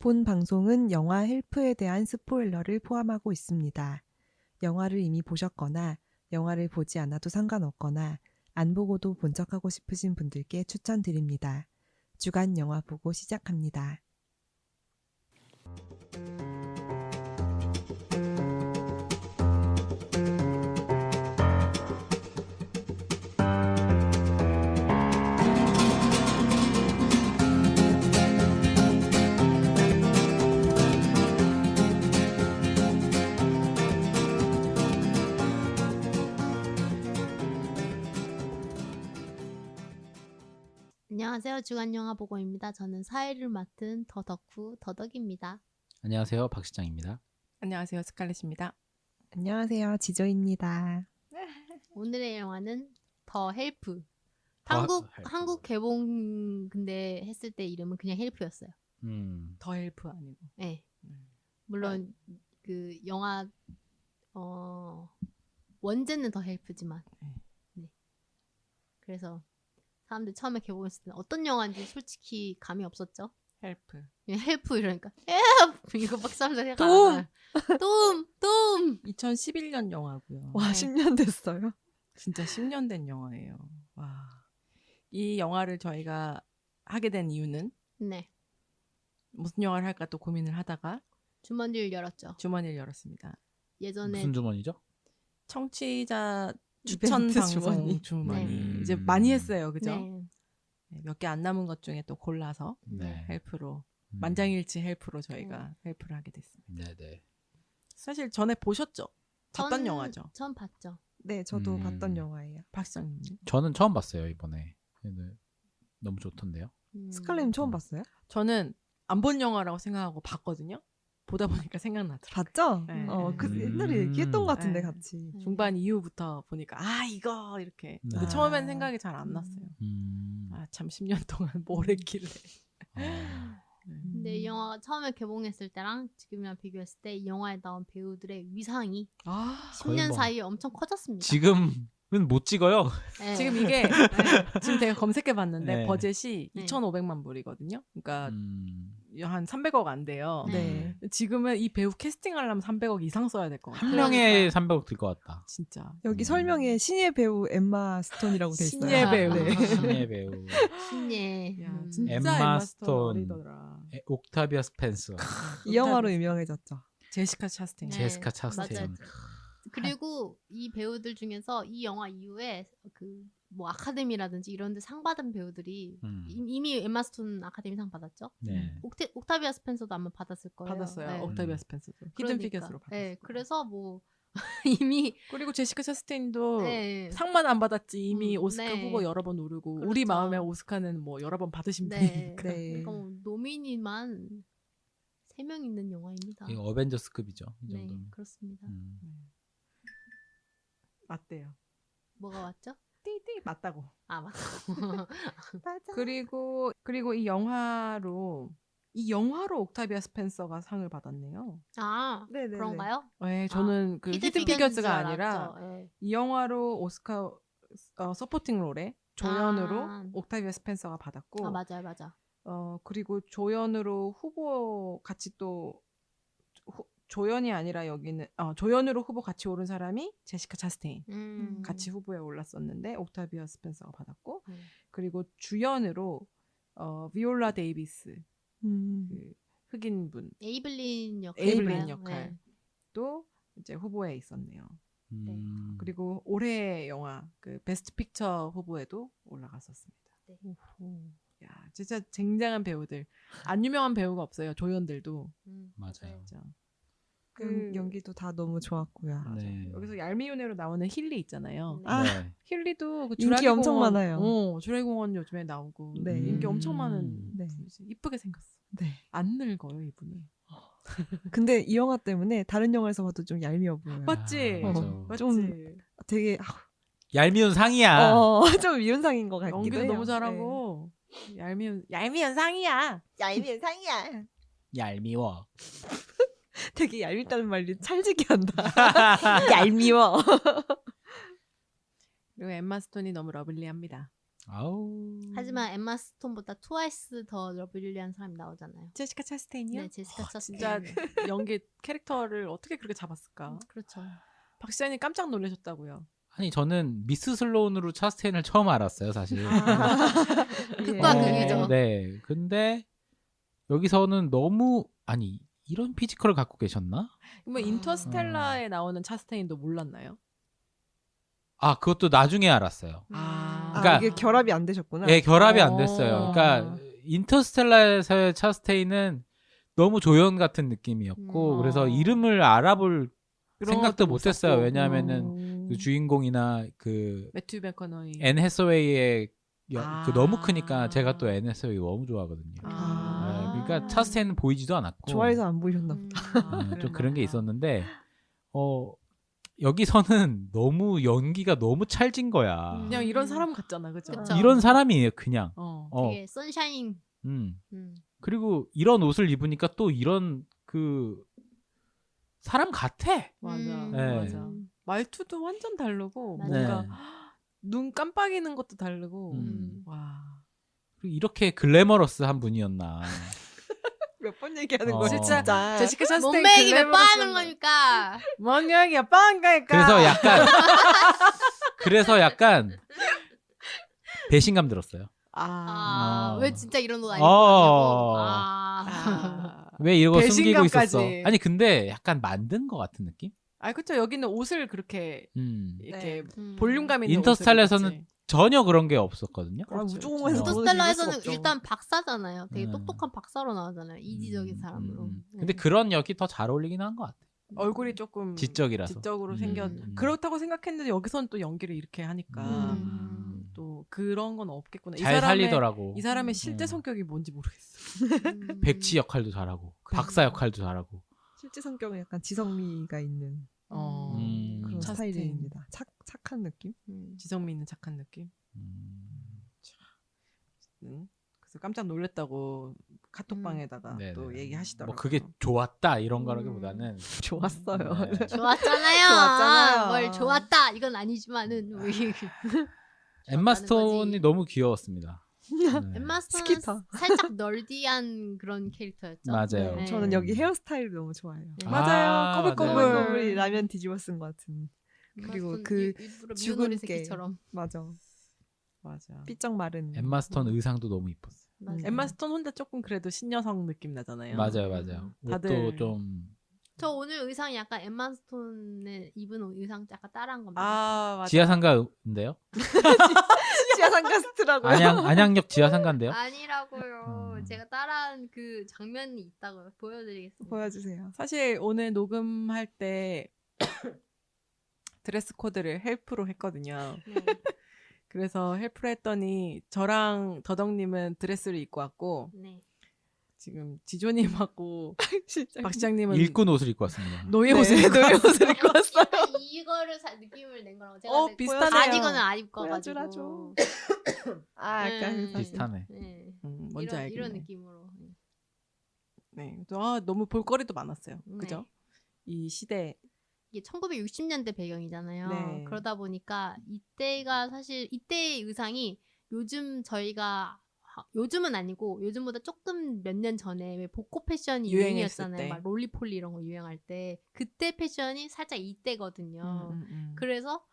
본 방송은 영화 헬프에 대한 스포일러를 포함하고 있습니다. 영화를 이미 보셨거나 영화를 보지 않아도 상관없거나 안 보고도 본 척하고 싶으신 분들께 추천드립니다. 주간 영화 보고 시작합니다. 안녕하세요. 주간영화 보고입니다. 저는 사회를 맡은 더덕후 더덕입니다. 안녕하세요. 박 시장입니다. 안녕하세요. 스칼렛입니다. 안녕하세요. 지조입니다. 오늘의 영화는 더 헬프. 헬프. 한국 개봉 근데 했을 때 이름은 그냥 헬프였어요. 더 헬프 아니고. 네. 물론 그 영화 원제는 더 헬프지만. 네. 그래서 사람들 처음에 개봉했을 때 어떤 영화인지 솔직히 감이 없었죠. 헬프. 그냥 헬프 이러니까 헬프 이거밖에 사람들 생각 안 해요. 돔 2011년 영화고요. 와, 10년 됐어요. 진짜 10년 된 영화예요. 와. 이 영화를 저희가 하게 된 이유는 네. 무슨 영화를 할까 또 고민을 하다가 주머니를 열었죠. 주머니를 열었습니다. 예전에 무슨 주머니죠? 청취자 추천 이벤트 방송 주머니. 네. 이제 많이 했어요. 그죠? 네. 몇 개 안 남은 것 중에 또 골라서 네. 헬프로 만장일치 헬프로 저희가 헬프를 하게 됐습니다. 네네. 사실 전에 보셨죠? 봤던 전- 영화죠. 전 봤죠. 네, 저도 음. 봤던 영화예요. 박 시장님. 저는 처음 봤어요 이번에. 근데 너무 좋던데요. 스칼렛님 처음 봤어요? 저는 안 본 영화라고 생각하고 봤거든요. 보다 보니까 생각나더라고요. 봤죠? 네. 그 옛날에 얘기했던 것 같은데 네. 같이. 중반 이후부터 보니까 이거 이렇게. 근데 아. 처음엔 생각이 잘 안 났어요. 참 10년 동안 뭘 했길래. 근데 이 영화가 처음에 개봉했을 때랑 지금이랑 비교했을 때 이 영화에 나온 배우들의 위상이 거의 10년 뭐- 사이에 엄청 커졌습니다. 지금은 못 찍어요. 네. 지금 이게 지금 제가 검색해봤는데 네. 버젯이 네. 2,500만 불이거든요. 그러니까 음. 한 300억 안 돼요. 네. 지금은 이 배우 캐스팅하려면 300억 이상 써야 될 것 같아요. 한 명에 300억 들 것 같다. 진짜. 여기 설명에 신예 배우 엠마 스톤이라고 돼 있어요. 신예 배우. 네. 신예 배우. 신예. 야, 진짜 엠마 엠마 스톤. 스톤 어리더라. 옥타비아 스펜서. 이 영화로 유명해졌죠. 제시카 차스틴. 네. 제시카 차스틴. 맞아요. 그리고 이 배우들 중에서 이 영화 이후에 그 뭐 아카데미라든지 이런 데 상 받은 배우들이 이미 엠마 스톤 아카데미 상 받았죠. 네. 옥타비아 스펜서도 아마 받았을 거예요. 받았어요. 네. 옥타비아 스펜서도. 히든 그러니까. 피겨스로 받았어요. 네. 그래서 뭐 이미 그리고 제시카 차스틴도 네. 상만 안 받았지 이미 오스카 네. 후보 여러 번 오르고 그렇죠. 우리 마음의 오스카는 뭐 여러 번 받으신 네. 분이니까. 네. 그러니까 뭐 노미니만 3명 있는 영화입니다. 이거 어벤져스급이죠. 이 네, 정도면. 그렇습니다. 맞대요. 뭐가 왔죠? 띠띠 맞다고. 맞다. 맞아. 그리고 이 영화로 옥타비아 스펜서가 상을 받았네요. 네네네. 그런가요? 네, 저는 그 히든 피겨스가 아니라 네. 이 영화로 오스카 서포팅 롤에 조연으로 아. 옥타비아 스펜서가 받았고 맞아. 그리고 조연으로 후보 같이 또 조연이 아니라 여기는 조연으로 후보 같이 오른 사람이 제시카 차스테인 같이 후보에 올랐었는데 옥타비아 스펜서가 받았고 그리고 주연으로 비올라 데이비스 그 흑인분 에이블린 에이블린 역할인가요? 역할도 이제 후보에 있었네요. 그리고 그리고 올해 영화 그 베스트 픽처 후보에도 올라갔었습니다. 네. 야, 진짜 쟁쟁한 배우들. 안 유명한 배우가 없어요. 조연들도. 맞아요. 진짜. 연기도 다 너무 좋았고요. 네. 여기서 얄미운애로 나오는 힐리 있잖아요. 네. 아, 네. 힐리도 그 인기 주라기 엄청 공원, 많아요. 주라기 공원 요즘에 나오고 네. 인기 엄청 많은 네. 분이지. 이쁘게 생겼어. 네. 안 늙어요 이분이. 근데 이 영화 때문에 다른 영화에서 봐도 좀 얄미워 보여요. 맞지? 맞아. 맞지? 좀 되게 얄미운 상이야. 좀 미운상인 것 같기도 연기도 해요. 너무 잘하고 얄미운 상이야. 얄미운 상이야. 얄미워. 되게 얄밉다는 말이 찰지게 한다. 얄미워. 그리고 엠마 스톤이 너무 러블리합니다. 아우. 하지만 엠마 스톤보다 트와이스 더 러블리한 사람이 나오잖아요. 제시카 차스테인이요? 네, 제시카 차스테인. 진짜 연기 캐릭터를 어떻게 그렇게 잡았을까? 그렇죠. 박 시장님 깜짝 놀라셨다고요. 아니 저는 미스 슬로운으로 차스테인을 처음 알았어요, 사실. 극과 극이죠. 네. 근데 여기서는 너무 아니 이런 피지컬을 갖고 계셨나? 그러면 인터스텔라에 나오는 차스테인도 몰랐나요? 아, 그것도 나중에 알았어요. 그러니까- 이게 결합이 안 되셨구나. 예, 결합이 안 어. 됐어요. 그러니까 인터스텔라에서의 차스테인은 너무 조연 같은 느낌이었고 그래서 이름을 알아볼 그런 생각도 것도 못 못했어요. 썼고. 왜냐하면은 그 주인공이나 그 매튜 맥커너이. 앤 해서웨이의 아. 그 너무 크니까 제가 또 앤 해서웨이 너무 좋아하거든요. 아. 네, 그러니까 차스테인은 보이지도 않았고 좋아해서 안 보이셨나 보다. 좀 그런 게 있었는데 여기서는 너무 연기가 너무 찰진 거야. 그냥 이런 사람 같잖아, 그죠? 그쵸. 이런 사람이에요, 그냥. 되게 선샤인. 그리고 이런 옷을 입으니까 또 이런 그 사람 같아. 맞아, 네. 맞아. 말투도 완전 다르고 맞아요. 뭔가 네. 눈 깜빡이는 것도 다르고. 와. 그리고 이렇게 글래머러스한 분이었나. 몇 번 얘기하는 어. 거지 진짜. 제시카 차스테인 몸매 얘기 몇 번 하는 글래머러스한 거니까. 뭔 이야기야, 빵가니까. 그래서 약간 배신감 들었어요. 왜 진짜 이런 옷 안 입고 어. 왔냐고. 왜 이러고 숨기고 배신감까지. 있었어? 아니 근데 약간 만든 것 같은 느낌? 아, 그쵸. 여기는 옷을 그렇게 이렇게 볼륨감 있는 인터스텔라에서는 옷을 입었지. 전혀 그런 게 없었거든요. 그렇죠. 우주공항에서 인터스텔라에서는 일단 박사잖아요. 되게 네. 똑똑한 박사로 나오잖아요. 이지적인 사람으로. 근데 그런 역이 더 잘 어울리긴 한 것 같아. 얼굴이 조금 지적이라서. 지적으로 생겼. 그렇다고 생각했는데 여기서는 또 연기를 이렇게 하니까 또 그런 건 없겠구나. 잘 살리더라고. 이 사람의 실제 성격이 뭔지 모르겠어. 백치 역할도 잘하고 박사 역할도 잘하고. 실제 성격은 약간 지성미가 있는 그런 차스테인. 스타일입니다. 착한 느낌? 지성미 있는 착한 느낌. 그래서 깜짝 놀랐다고 카톡방에다가 네네. 또 얘기하시더라고요. 뭐 그게 좋았다 이런 거라기보다는 좋았어요. 네. 좋았잖아요. 좋았잖아요. 뭘 좋았다 이건 아니지만은 엠마 좋았다는 스톤이 거지. 너무 귀여웠습니다. 네. 엠마 스톤은 스키터. 살짝 널디한 그런 캐릭터였죠. 맞아요. 네. 저는 여기 헤어스타일이 너무 좋아요. 네. 맞아요. 꼬불꼬불. 네. 꼬불꼬불이 라면 뒤집어 쓴 것 같은. 그리고 엠마 그 스톤 일부러 죽은 미운오리 게 새끼처럼. 맞아. 맞아. 삐쩍 마른. 엠마 스톤 의상도 너무 이뻤어요. 맞아요. 엠마 스톤 혼자 조금 그래도 신여성 느낌 나잖아요. 맞아요. 다들- 옷도 좀 저 오늘 의상이 약간 엠마 스톤의 입은 의상 약간 따라한 겁니다. 아, 맞아. 지하상가인데요? 지하상가스트라고. 안양역 지하상가인데요? 아니라고요. 제가 따라한 그 장면이 있다고 보여드리겠습니다. 보여주세요. 사실 오늘 녹음할 때 드레스 코드를 헬프로 했거든요. 네. 그래서 헬프를 했더니 저랑 더덕님은 드레스를 입고 왔고 네. 지금 지조님하고 진짜. 박 시장님은 일꾼 옷을 입고 왔습니다. 노예 옷을 입고 노예 왔어요. 옷을 입고 왔어요. 약간 이거를 느낌을 낸 거라고. 제가 근데 비슷하네요. 가디건은 안 입고 보여주라 가지고. 아, 약간 비슷하네. 네. 뭔지 알겠네. 이런 느낌으로. 네, 너무 볼거리도 많았어요. 네. 그죠? 이 시대. 이게 1960년대 배경이잖아요. 네. 그러다 보니까 이때가 사실 이때의 의상이 요즘은 아니고 요즘보다 조금 몇 년 전에 왜 복고 패션이 유행했을 유행이었잖아요. 때. 막 롤리폴리 이런 거 유행할 때 그때 패션이 살짝 이때거든요. 그래서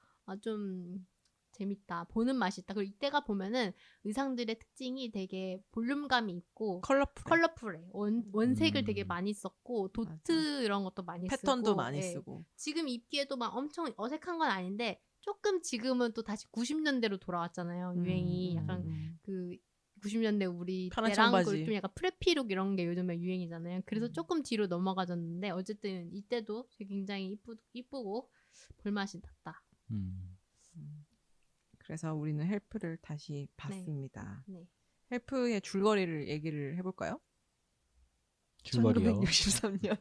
좀 재밌다. 보는 맛이 있다. 그리고 이때가 보면은 의상들의 특징이 되게 볼륨감이 있고 컬러풀해. 원색을 되게 많이 썼고 도트 맞아. 이런 것도 많이 패턴도 쓰고 많이 예. 쓰고. 지금 입기에도 막 엄청 어색한 건 아닌데 조금 지금은 또 다시 90년대로 돌아왔잖아요. 유행이 약간 그 90년대 우리 편한 때랑 청바지. 좀 약간 프레피룩 이런 게 요즘에 유행이잖아요. 그래서 조금 뒤로 넘어가졌는데 어쨌든 이때도 굉장히 이쁘고 볼맛이 났다. 그래서 우리는 헬프를 다시 봤습니다. 네. 헬프의 줄거리를 얘기를 해볼까요? 줄거리요. 1963년.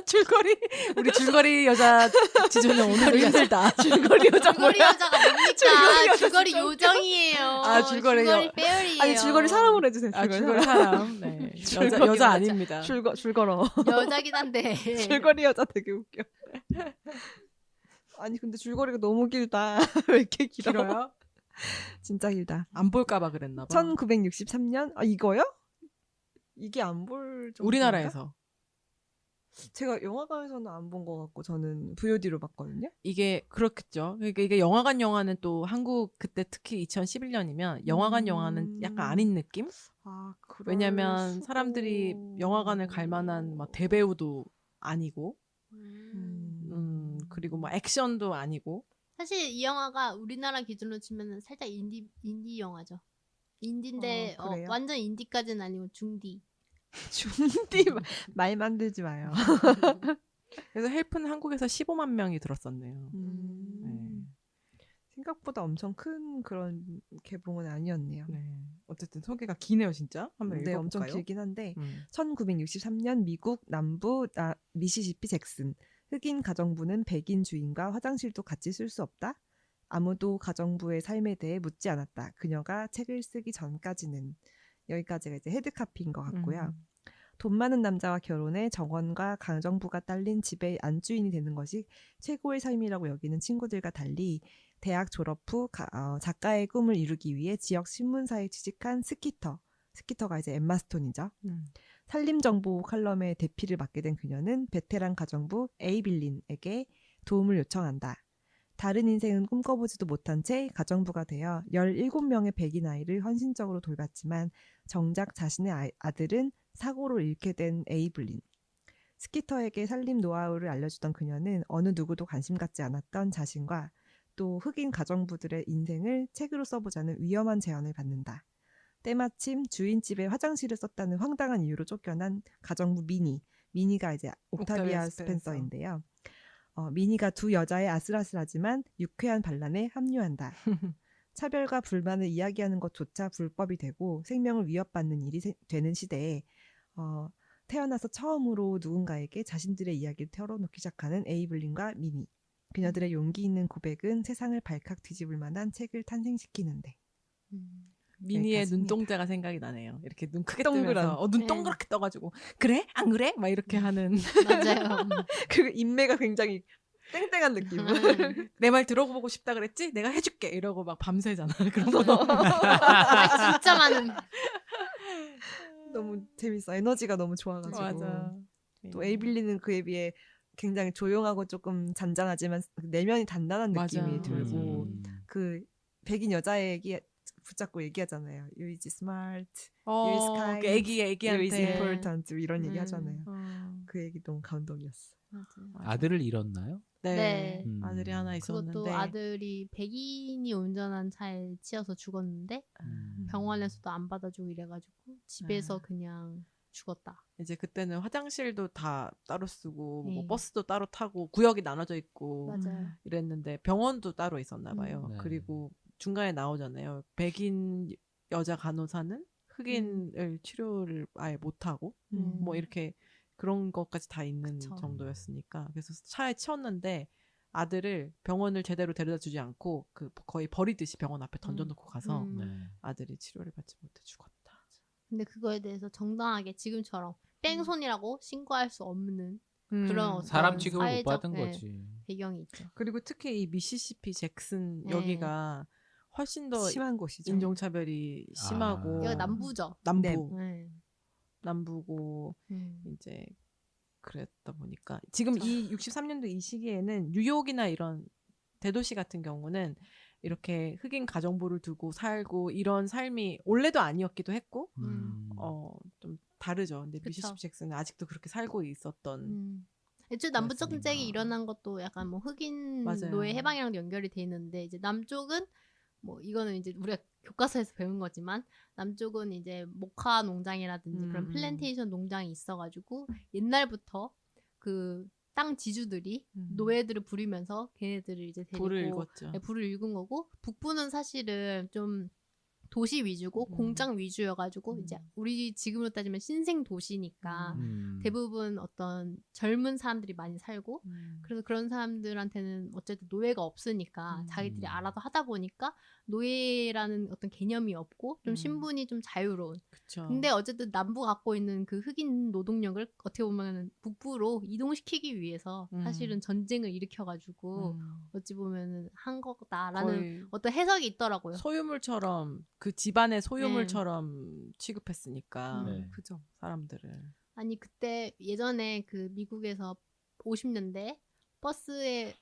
줄거리. 우리 줄거리 여자 지조는 오늘 힘들다. 줄거리 여자 줄거리 뭐야? 여자가 뭡니까? 줄거리 요정이에요. 아, 줄거리 페어리예요. 아니 줄거리 사람으로 해주세요. 줄거리 사람. 네. 줄거리 여자 아닙니다. 줄걸어. 여자긴 한데. 줄거리 여자 되게 웃겨. 아니 근데 줄거리가 너무 길다. 왜 이렇게 길어? 길어요? 진짜 길다. 안 볼까봐 그랬나 봐. 1963년? 아 이거요? 이게 안 볼 정도. 우리나라에서 제가 영화관에서는 안 본 것 같고 저는 VOD로 봤거든요. 이게 그렇겠죠. 그러니까 이게 영화관 영화는 또 한국 그때 특히 2011년이면 영화관 영화는 약간 아닌 느낌? 아 그럴 왜냐면 수도. 사람들이 영화관을 갈 만한 막 대배우도 아니고, 그리고 막 액션도 아니고. 사실 이 영화가 우리나라 기준으로 치면은 살짝 인디 영화죠. 인디인데 그래요? 완전 인디까지는 아니고 중디. 중디 말 만들지 마요. 그래서 헬프는 한국에서 15만 명이 들었었네요. 생각보다 엄청 큰 그런 개봉은 아니었네요. 네. 어쨌든 소개가 기네요, 진짜. 한번 네, 읽어볼까요? 엄청 길긴 한데 음. 1963년 미국 남부 미시시피 잭슨 흑인 가정부는 백인 주인과 화장실도 같이 쓸 수 없다. 아무도 가정부의 삶에 대해 묻지 않았다. 그녀가 책을 쓰기 전까지는. 여기까지가 이제 헤드카피인 것 같고요. 돈 많은 남자와 결혼해 정원과 가정부가 딸린 집의 안주인이 되는 것이 최고의 삶이라고 여기는 친구들과 달리 대학 졸업 후 작가의 꿈을 이루기 위해 지역 신문사에 취직한 스키터가 이제 엠마 스톤이죠. 산림정보 칼럼의 대피를 맡게 된 그녀는 베테랑 가정부 에이빌린에게 도움을 요청한다. 다른 인생은 꿈꿔보지도 못한 채 가정부가 되어 17명의 백인 아이를 헌신적으로 돌봤지만 정작 자신의 아들은 사고로 잃게 된 에이블린. 스키터에게 살림 노하우를 알려주던 그녀는 어느 누구도 관심 갖지 않았던 자신과 또 흑인 가정부들의 인생을 책으로 써보자는 위험한 제안을 받는다. 때마침 주인집에 화장실을 썼다는 황당한 이유로 쫓겨난 가정부 미니가 이제 옥타비아 스펜서인데요. 미니가 두 여자의 아슬아슬하지만 유쾌한 반란에 합류한다. 차별과 불만을 이야기하는 것조차 불법이 되고 생명을 위협받는 일이 되는 시대에 태어나서 처음으로 누군가에게 자신들의 이야기를 털어놓기 시작하는 에이블린과 미니. 그녀들의 용기 있는 고백은 세상을 발칵 뒤집을 만한 책을 탄생시키는데. 미니의 여기까지입니다. 눈동자가 생각이 나네요. 이렇게 눈 크게 동그란. 뜨면서 눈 동그랗게 떠가지고 그래? 안 그래? 막 이렇게 하는. 맞아요. 그 인매가 굉장히 땡땡한 느낌을. 내 말 들어보고 싶다 그랬지? 내가 해줄게 이러고 막 밤새잖아. 그런 거. 진짜 많은. 너무 재밌어. 에너지가 너무 좋아가지고. 맞아. 또 에이빌리는 그에 비해 굉장히 조용하고 조금 잔잔하지만 내면이 단단한 맞아. 느낌이 들고 음. 그 백인 여자애기 붙잡고 얘기하잖아요. You is smart, you is kind, 그 you is 애기한테. important 이런 얘기 하잖아요. 어. 그 얘기 너무 감동이었어. 맞아요. 아들을 잃었나요? 네. 네. 아들이 하나 있었는데. 그것도 아들이 백인이 운전한 차에 치여서 죽었는데 병원에서도 안 받아주고 이래가지고 집에서 그냥 죽었다. 이제 그때는 화장실도 다 따로 쓰고 뭐 네. 버스도 따로 타고 구역이 나눠져 있고 맞아요. 이랬는데 병원도 따로 있었나 봐요. 네. 그리고 중간에 나오잖아요. 백인 여자 간호사는 흑인을 치료를 아예 못하고 뭐 이렇게 그런 것까지 다 있는 그쵸. 정도였으니까 그래서 차에 치웠는데 아들을 병원을 제대로 데려다 주지 않고 그 거의 버리듯이 병원 앞에 던져놓고 가서 네. 아들이 치료를 받지 못해 죽었다. 근데 그거에 대해서 정당하게 지금처럼 뺑소니라고 신고할 수 없는 그런 어떤 사람 취급을 못 사회적, 받은 네, 거지. 배경이 있죠. 그리고 특히 이 미시시피 잭슨 네. 여기가 훨씬 더 심한 곳이죠. 인종차별이 심하고 여기가 남부죠. 남부 네. 남부고 이제 그랬다 보니까 지금 이 63년도 이 시기에는 뉴욕이나 이런 대도시 같은 경우는 이렇게 흑인 가정부를 두고 살고 이런 삶이 원래도 아니었기도 했고 좀 다르죠. 근데 그쵸. 미시시피 잭슨은 아직도 그렇게 살고 있었던 애초에 남부 정책이 그렇습니다. 일어난 것도 약간 뭐 흑인 맞아요. 노예 해방이랑도 연결이 돼 있는데 이제 남쪽은 뭐 이거는 이제 우리가 교과서에서 배운 거지만 남쪽은 이제 모카 농장이라든지 그런 플랜테이션 농장이 있어가지고 옛날부터 그 땅 지주들이 노예들을 부리면서 걔네들을 이제 데리고 불을 읽었죠. 네, 불을 읽은 거고 북부는 사실은 좀 도시 위주고 공장 위주여가지고 이제 우리 지금으로 따지면 신생 도시니까 대부분 어떤 젊은 사람들이 많이 살고 그래서 그런 사람들한테는 어쨌든 노예가 없으니까 자기들이 알아서 하다 보니까 노예라는 어떤 개념이 없고 좀 음. 신분이 좀 자유로운. 그쵸. 근데 어쨌든 남부 갖고 있는 그 흑인 노동력을 어떻게 보면 북부로 이동시키기 위해서 사실은 전쟁을 일으켜가지고 어찌 보면은 한 거다라는 거의 어떤 해석이 있더라고요. 소유물처럼 그 집안의 소유물처럼 취급했으니까 네. 그죠. 사람들을. 아니 그때 예전에 그 미국에서 50년대 버스에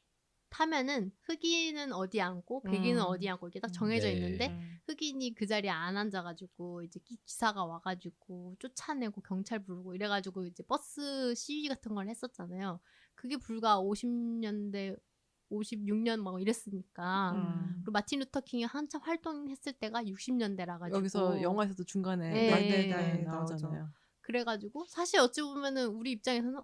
타면은 흑인은 어디 앉고 백인은 어디 앉고 이게 딱 정해져 네. 있는데 흑인이 그 자리에 안 앉아가지고 이제 기사가 와가지고 쫓아내고 경찰 부르고 이래가지고 이제 버스 시위 같은 걸 했었잖아요. 그게 불과 50년대 56년 막 이랬으니까. 그리고 마틴 루터 킹이 한참 활동했을 때가 60년대라 가지고 여기서 영화에서도 중간에 네. 만대단에 나오죠. 나오잖아요. 그래가지고 사실 어찌 보면은 우리 입장에서는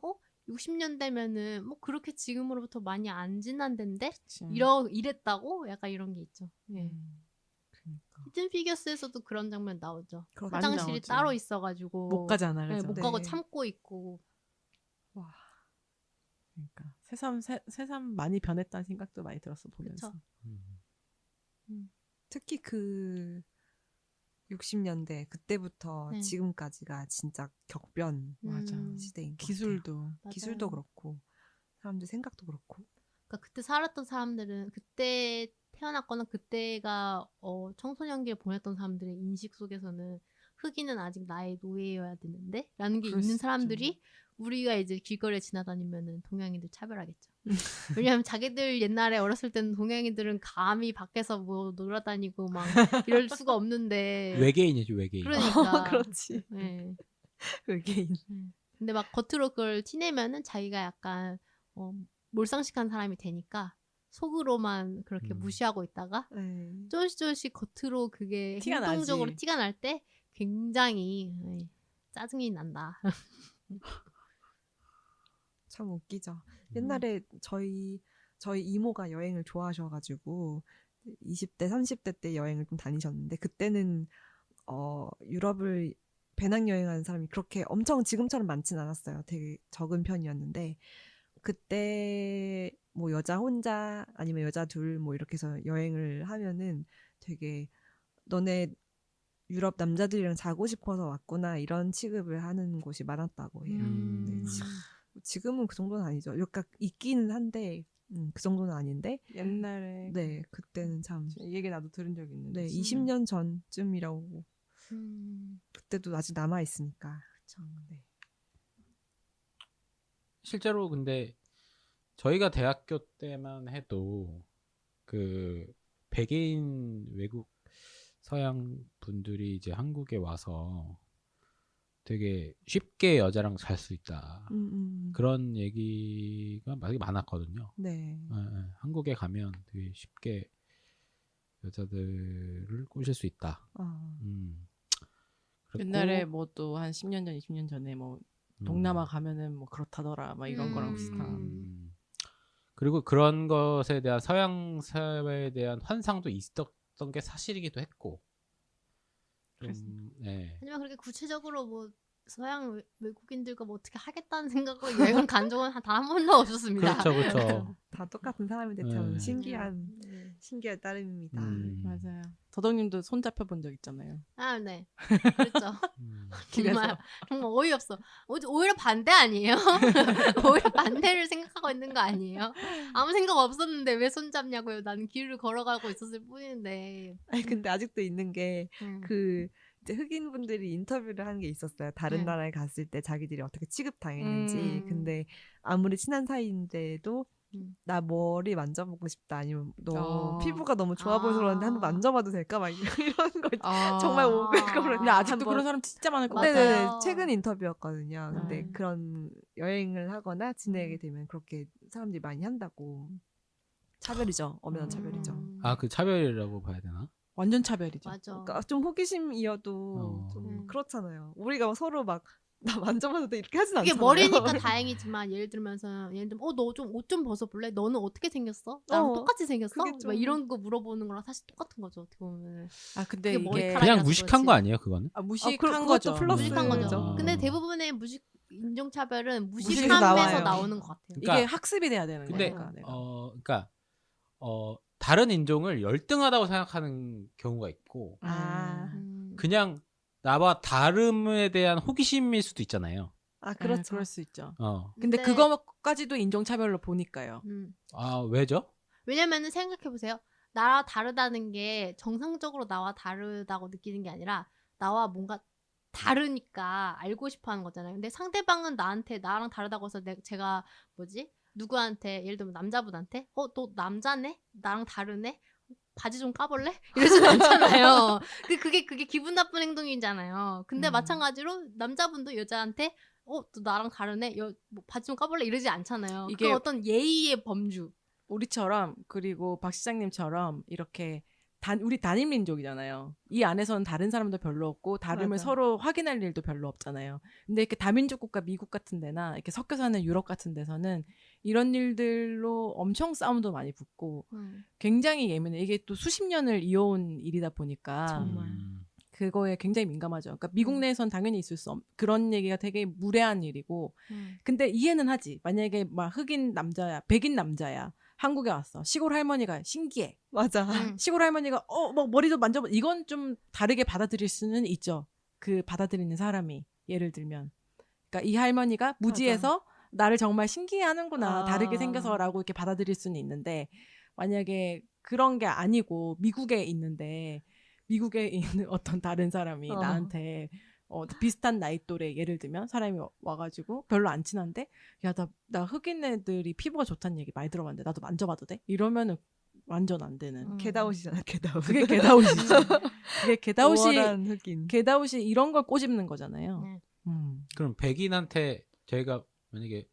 60년대면은 뭐 그렇게 지금으로부터 많이 안 지난 데인데 그치. 이랬다고 약간 이런 게 있죠. 예. 그러니까. 히든 피겨스에서도 그런 장면 나오죠. 그렇죠. 많이 화장실이 나오죠. 따로 있어가지고 못 가잖아. 네, 그죠? 못 네. 가고 참고 있고. 와. 그러니까 새삼 많이 변했다는 생각도 많이 들었어 보면서. 그쵸. 특히 그 60년대 그때부터 네. 지금까지가 진짜 격변 맞아. 시대인 것 기술도 같아요. 기술도 맞아요. 그렇고 사람들 생각도 그렇고. 그러니까 그때 살았던 사람들은 그때 태어났거나 그때가 청소년기를 보냈던 사람들의 인식 속에서는 흑인은 아직 나의 노예여야 되는데 라는 게 그럴 수 있는 있죠. 사람들이 우리가 이제 길거리에 지나다니면은 동양인들 차별하겠죠. 왜냐하면 자기들 옛날에 어렸을 때는 동양인들은 감히 밖에서 뭐 놀아다니고 막 이럴 수가 없는데 외계인이죠, 외계인. 그러니까 그렇지. 네. 외계인. 근데 막 겉으로 그걸 티내면은 자기가 약간 몰상식한 사람이 되니까 속으로만 그렇게 무시하고 있다가 네. 조금씩 겉으로 그게 티가 행동적으로 나지. 티가 날 때 굉장히 짜증이 난다. 참 웃기죠. 옛날에 저희 이모가 여행을 좋아하셔가지고 20대, 30대 때 여행을 좀 다니셨는데 그때는 유럽을 배낭여행하는 사람이 그렇게 엄청 지금처럼 많진 않았어요. 되게 적은 편이었는데 그때 뭐 여자 혼자 아니면 여자 둘 뭐 이렇게 해서 여행을 하면은 되게 너네 유럽 남자들이랑 자고 싶어서 왔구나 이런 취급을 하는 곳이 많았다고 해요. 네, 지금은 그 정도는 아니죠. 그러니까 있기는 한데 그 정도는 아닌데 옛날에 네 그때는 참 이 얘기 나도 들은 적 있는데. 네 20년 전쯤이라고 그때도 아직 남아 있으니까. 그쵸. 네. 실제로 근데 저희가 대학교 때만 해도 그 백인 외국 서양 분들이 이제 한국에 와서 되게 쉽게 여자랑 잘 수 있다. 그런 얘기가 되게 많았거든요. 네. 한국에 가면 되게 쉽게 여자들을 꼬실 수 있다. 그랬고, 옛날에 뭐 또 한 10년 전, 20년 전에 뭐 동남아 가면은 뭐 그렇다더라, 막 이런 거랑 비슷한. 그리고 그런 것에 대한 서양 사회에 대한 환상도 있었던 게 사실이기도 했고. 네. 하지만 그렇게 구체적으로 뭐 서양 외국인들과 뭐 어떻게 하겠다는 생각으로 여행을 간 적은 단 한 번도 없었습니다. 그렇죠, 그렇죠. 다 똑같은 사람인데 참 네. 신기한 네. 따름입니다. 맞아요. 더덕님도 손 잡혀본 적 있잖아요. 아, 네. 그렇죠. 정말 어이없어. 오히려 반대 아니에요? 오히려 반대를 생각하고 있는 거 아니에요? 아무 생각 없었는데 왜 손잡냐고요. 나는 길을 걸어가고 있었을 뿐인데. 아니 근데 아직도 있는 게 그 이제 흑인 분들이 인터뷰를 하는 게 있었어요. 다른 나라에 갔을 때 자기들이 어떻게 취급당했는지. 근데 아무리 친한 사이인데도 나 머리 만져보고 싶다. 아니면 너 피부가 너무 좋아 보여서 그러는데 한번 만져봐도 될까? 막 이런 거 정말 오글거려. 근데 아직도 그런 사람 진짜 많을 것 같아요. 네네네. 최근 인터뷰였거든요. 근데 네. 그런 여행을 하거나 지내게 되면 그렇게 사람들이 많이 한다고. 차별이죠. 엄연한 차별이죠. 아, 그 차별이라고 봐야 되나? 완전 차별이죠. 맞아. 그러니까 좀 호기심이어도 좀 네. 그렇잖아요. 우리가 서로 막 나 만져봐도 돼 이렇게 하진 그게 않잖아요. 머리니까 다행이지만 예를 들면 너 좀 옷 좀 벗어볼래? 너는 어떻게 생겼어? 나랑 똑같이 생겼어? 그게 좀- 막 이런 거 물어보는 거랑 사실 똑같은 거죠. 어떻게 보면. 아 근데 그게 이게 머리카락이라서 그냥 무식한 거 아니에요, 그거는? 무식한 그것도 거죠. 플러스. 무식한 거죠. 아. 근데 대부분의 인종차별은 무식에서 무식함에서 나와요. 나오는 것 같아요. 그러니까- 이게 학습이 돼야 되는 근데 거니까. 내가. 그러니까 다른 인종을 열등하다고 생각하는 경우가 있고 아. 그냥 나와 다름에 대한 호기심일 수도 있잖아요. 아, 그렇죠. 그렇죠. 그럴 수 있죠. 근데 근데 그거까지도 인종차별로 보니까요. 아, 왜죠? 왜냐면은 생각해보세요. 나와 다르다는 게 정상적으로 나와 다르다고 느끼는 게 아니라 나와 뭔가 다르니까 알고 싶어 하는 거잖아요. 근데 상대방은 나한테 나랑 다르다고 해서 제가 뭐지? 누구한테 예를 들면 남자분한테 너 남자네? 나랑 다르네? 바지 좀 까볼래? 이러진 않잖아요. 그게 기분 나쁜 행동이잖아요. 근데 마찬가지로 남자분도 여자한테 너 나랑 다르네? 뭐 바지 좀 까볼래? 이러지 않잖아요. 이게 이게 어떤 예의의 범주. 우리처럼 그리고 박 시장님처럼 이렇게 우리 단일 민족이잖아요. 이 안에서는 다른 사람도 별로 없고 다름을 맞아. 서로 확인할 일도 별로 없잖아요. 근데 이렇게 다민족 국가 미국 같은 데나 이렇게 섞여 사는 유럽 같은 데서는 이런 일들로 엄청 싸움도 많이 붙고 굉장히 예민해. 이게 또 수십 년을 이어온 일이다 보니까 정말. 그거에 굉장히 민감하죠. 그러니까 미국 내에선 당연히 있을 수 그런 얘기가 되게 무례한 일이고 근데 이해는 하지. 만약에 막 흑인 남자야, 백인 남자야. 한국에 왔어. 시골 할머니가 신기해. 맞아. 시골 할머니가 뭐 머리도 만져봐. 이건 좀 다르게 받아들일 수는 있죠. 그 받아들이는 사람이 예를 들면, 그러니까 이 할머니가 무지해서 나를 정말 신기해하는구나. 다르게 생겨서라고 이렇게 받아들일 수는 있는데 만약에 그런 게 아니고 미국에 있는 어떤 다른 사람이 나한테 비슷한 나이 또래 예를 들면 사람이 와가지고 별로 안 친한데 야 나 흑인 애들이 피부가 좋다는 얘기 많이 들어봤는데 나도 만져봐도 돼? 이러면은 완전 안 되는. 겟아웃이잖아, 겟아웃. 그게 겟아웃이지. 그게 우월한 흑인. 겟아웃이 이런 걸 꼬집는 거잖아요. 그럼 백인한테 저희가 만약에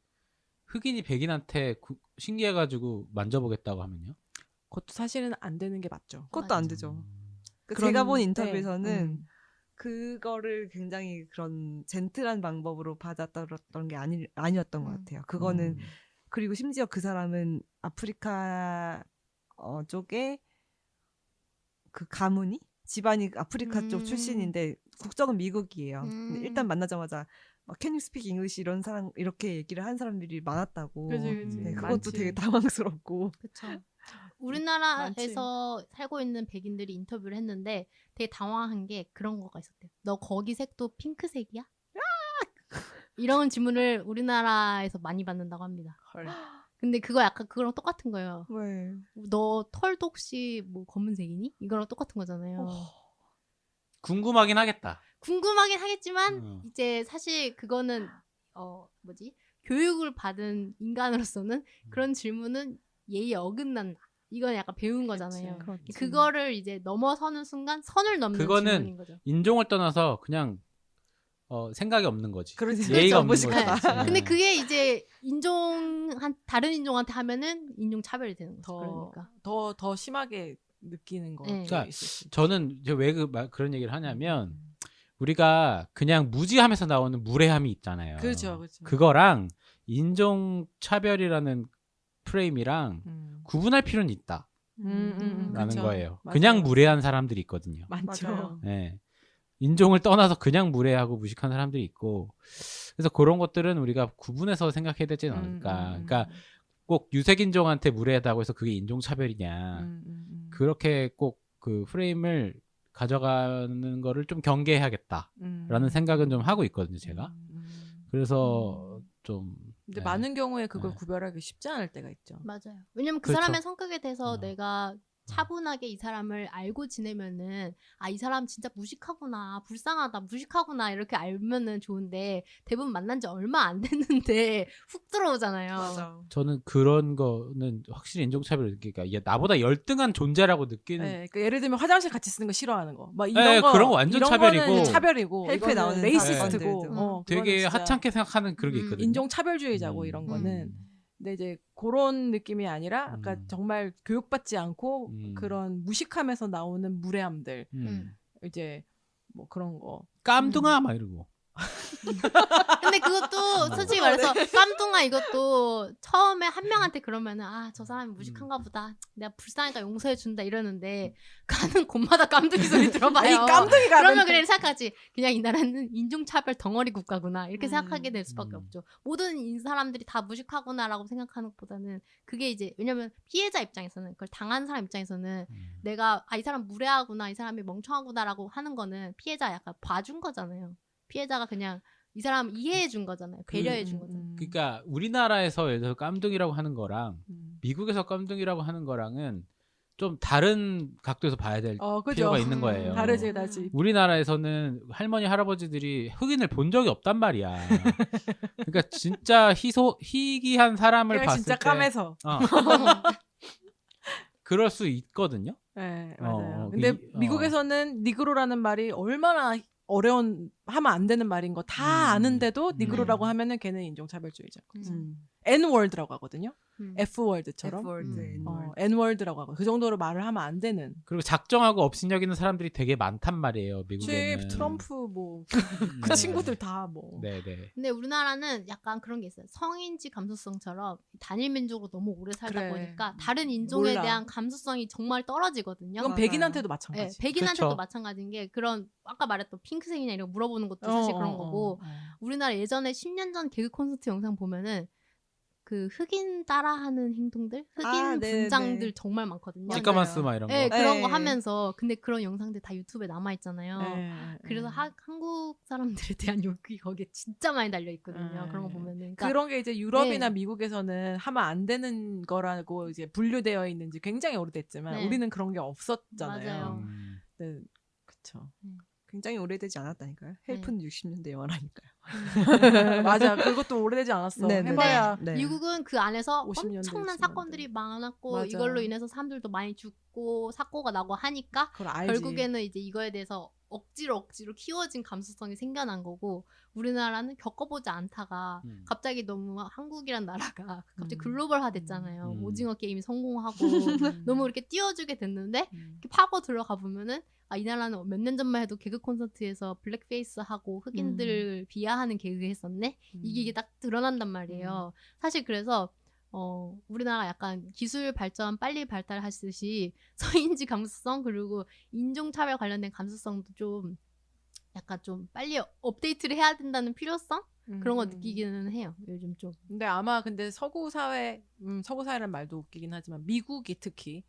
흑인이 백인한테 신기해가지고 만져보겠다고 하면요? 그것도 사실은 안 되는 게 맞죠. 그것도 안 되죠. 그런데, 제가 본 인터뷰에서는 그거를 굉장히 그런 젠틀한 방법으로 받아들였던 게 아니었던 것 같아요. 그거는 그리고 심지어 그 사람은 아프리카 쪽에 그 가문이 집안이 아프리카 쪽 출신인데 국적은 미국이에요. 근데 일단 만나자마자 막 Can you speak English 이런 사람 이렇게 얘기를 한 사람들이 많았다고. 그치. 네, 그것도 많지. 되게 당황스럽고. 그렇죠. 우리나라에서 살고 있는 백인들이 인터뷰를 했는데 되게 당황한 게 그런 거가 있었대요. 너 거기 색도 핑크색이야? 이런 질문을 우리나라에서 많이 받는다고 합니다. 헐. 근데 그거 약간 그거랑 똑같은 거예요. 왜? 너 털도 혹시 뭐 검은색이니? 이거랑 똑같은 거잖아요. 궁금하긴 하겠다. 궁금하긴 하겠지만 이제 사실 그거는 교육을 받은 인간으로서는 그런 질문은 예의에 어긋난다. 이건 약간 배운 거잖아요. 그렇지. 그거를 이제 넘어서는 순간 선을 넘는 그거는 질문인 거죠. 인종을 떠나서 그냥 생각이 없는 거지. 그렇지. 예의가 없는 거지. 무식하다. 근데 그게 이제 다른 인종한테 하면은 인종 차별이 되는 거죠. 그러니까. 더 심하게 느끼는 거. 네. 그러니까 저는 왜 그런 얘기를 하냐면 우리가 그냥 무지하면서 나오는 무례함이 있잖아요. 그렇죠. 그거랑 인종 차별이라는 프레임이랑 구분할 필요는 있다. 라는 그쵸. 거예요. 맞아요. 그냥 무례한 사람들이 있거든요. 많죠. 맞아요. 네. 인종을 떠나서 그냥 무례하고 무식한 사람들이 있고 그래서 그런 것들은 우리가 구분해서 생각해야 되지 않을까. 그러니까 꼭 유색인종한테 무례하다고 해서 그게 인종차별이냐. 그렇게 꼭 그 프레임을 가져가는 거를 좀 경계해야겠다라는 생각은 좀 하고 있거든요, 제가. 그래서 좀 근데 네. 많은 경우에 그걸 네. 구별하기 쉽지 않을 때가 있죠. 맞아요. 왜냐면 그 그렇죠. 사람의 성격에 대해서 내가 차분하게 이 사람을 알고 지내면은 이 사람 진짜 무식하구나, 불쌍하다, 무식하구나 이렇게 알면은 좋은데 대부분 만난 지 얼마 안 됐는데 훅 들어오잖아요. 맞아. 저는 그런 거는 확실히 인종차별 그러니까 나보다 열등한 존재라고 느끼는 네, 그러니까 예를 들면 화장실 같이 쓰는 거 싫어하는 거, 막 이런 네, 거 그런 거 완전 이런 차별이고. 거는 차별이고 헬프에 이거는 나오는 레이시스트고 사건들도. 되게 그거는 진짜 하찮게 생각하는 그런 게 있거든요. 인종 차별주의자고 이런 거는. 근데 이제 그런 느낌이 아니라 아까 정말 교육받지 않고 그런 무식함에서 나오는 무례함들 이제 뭐 그런 거 깜둥아 막 이러고. 근데 그것도 솔직히 말해서 깜둥아 이것도 처음에 한 명한테 그러면은 아 저 사람이 무식한가 보다 내가 불쌍하니까 용서해준다 이러는데 가는 곳마다 깜둥이 소리 들어봐요. 이 깜둥이가 그러면 그래 생각하지 그냥 이 나라는 인종차별 덩어리 국가구나 이렇게 생각하게 될 수밖에 없죠. 모든 이 사람들이 다 무식하구나라고 생각하는 것보다는 그게 이제 왜냐면 피해자 입장에서는 그걸 당한 사람 입장에서는 내가 아 이 사람 무례하구나 이 사람이 멍청하구나라고 하는 거는 피해자 약간 봐준 거잖아요. 피해자가 그냥 이 사람 이해해 준 거잖아요. 배려해 준 거잖아요. 그러니까 우리나라에서 예를 들어서 깜둥이라고 하는 거랑 미국에서 깜둥이라고 하는 거랑은 좀 다른 각도에서 봐야 될 그죠. 필요가 있는 거예요. 다르지. 우리나라에서는 할머니 할아버지들이 흑인을 본 적이 없단 말이야. 그러니까 진짜 희귀한 사람을 그냥 봤을 진짜 때 까매서. 그럴 수 있거든요. 네, 맞아요. 근데 미국에서는 니그로라는 말이 얼마나 어려운 하면 안 되는 말인 거 다 아는데도 니그로라고 하면은 걔는 인종차별주의자. N월드라고 하거든요. F월드처럼. F월드, N월드라고 하고 그 정도로 말을 하면 안 되는. 그리고 작정하고 업신여기는 사람들이 되게 많단 말이에요. 미국에는. 칩, 트럼프 뭐 그 친구들 다 뭐. 네네. 근데 우리나라는 약간 그런 게 있어요. 성인지 감수성처럼 단일 민족으로 너무 오래 살다 그래. 보니까 다른 인종에 몰라. 대한 감수성이 정말 떨어지거든요. 이건 맞아요. 백인한테도 네, 마찬가지. 백인한테도 그쵸. 마찬가지인 게 그런 아까 말했던 핑크색이냐 이런 거 물어보는 것도 사실 그런 거고 우리나라 예전에 10년 전 개그 콘서트 영상 보면은 그 흑인 따라하는 행동들, 흑인 네네. 분장들 정말 많거든요. 맞아요. 찌까마스 막 이런 거. 네, 그런 네. 거 하면서 근데 그런 영상들 다 유튜브에 남아 있잖아요. 네, 그래서 네. 한국 사람들에 대한 욕이 거기에 진짜 많이 달려 있거든요. 그런 거 보면은. 그러니까 그런 게 이제 유럽이나 네. 미국에서는 하면 안 되는 거라고 이제 분류되어 있는지 굉장히 오래됐지만 네. 우리는 그런 게 없었잖아요. 맞아요. 네, 그쵸. 굉장히 오래되지 않았다니까요. 헬프는 60년대 영화라니까요. 맞아. 그것도 오래되지 않았어. 네, 네. 해봐야. 네. 미국은 그 안에서 50년대, 엄청난 60년대. 사건들이 많았고 맞아. 이걸로 인해서 사람들도 많이 죽고 사고가 나고 하니까 그걸 알지. 결국에는 이제 이거에 대해서 억지로 키워진 감수성이 생겨난 거고 우리나라는 겪어보지 않다가 갑자기 너무 한국이란 나라가 갑자기 글로벌화 됐잖아요. 오징어 게임이 성공하고 너무 이렇게 띄워주게 됐는데 이렇게 파고 들어가 보면은 아, 이 나라는 몇 년 전만 해도 개그 콘서트에서 블랙페이스 하고 흑인들 비하하는 개그 했었네? 이게 딱 드러난단 말이에요. 사실 그래서 우리나라가 약간 기술 발전 빨리 발달하듯이 서인지 감수성 그리고 인종차별 관련된 감수성도 좀 약간 좀 빨리 업데이트를 해야 된다는 필요성? 그런 거 느끼기는 해요. 요즘 좀. 근데 아마 근데 서구 사회라는 말도 웃기긴 하지만 미국이 특히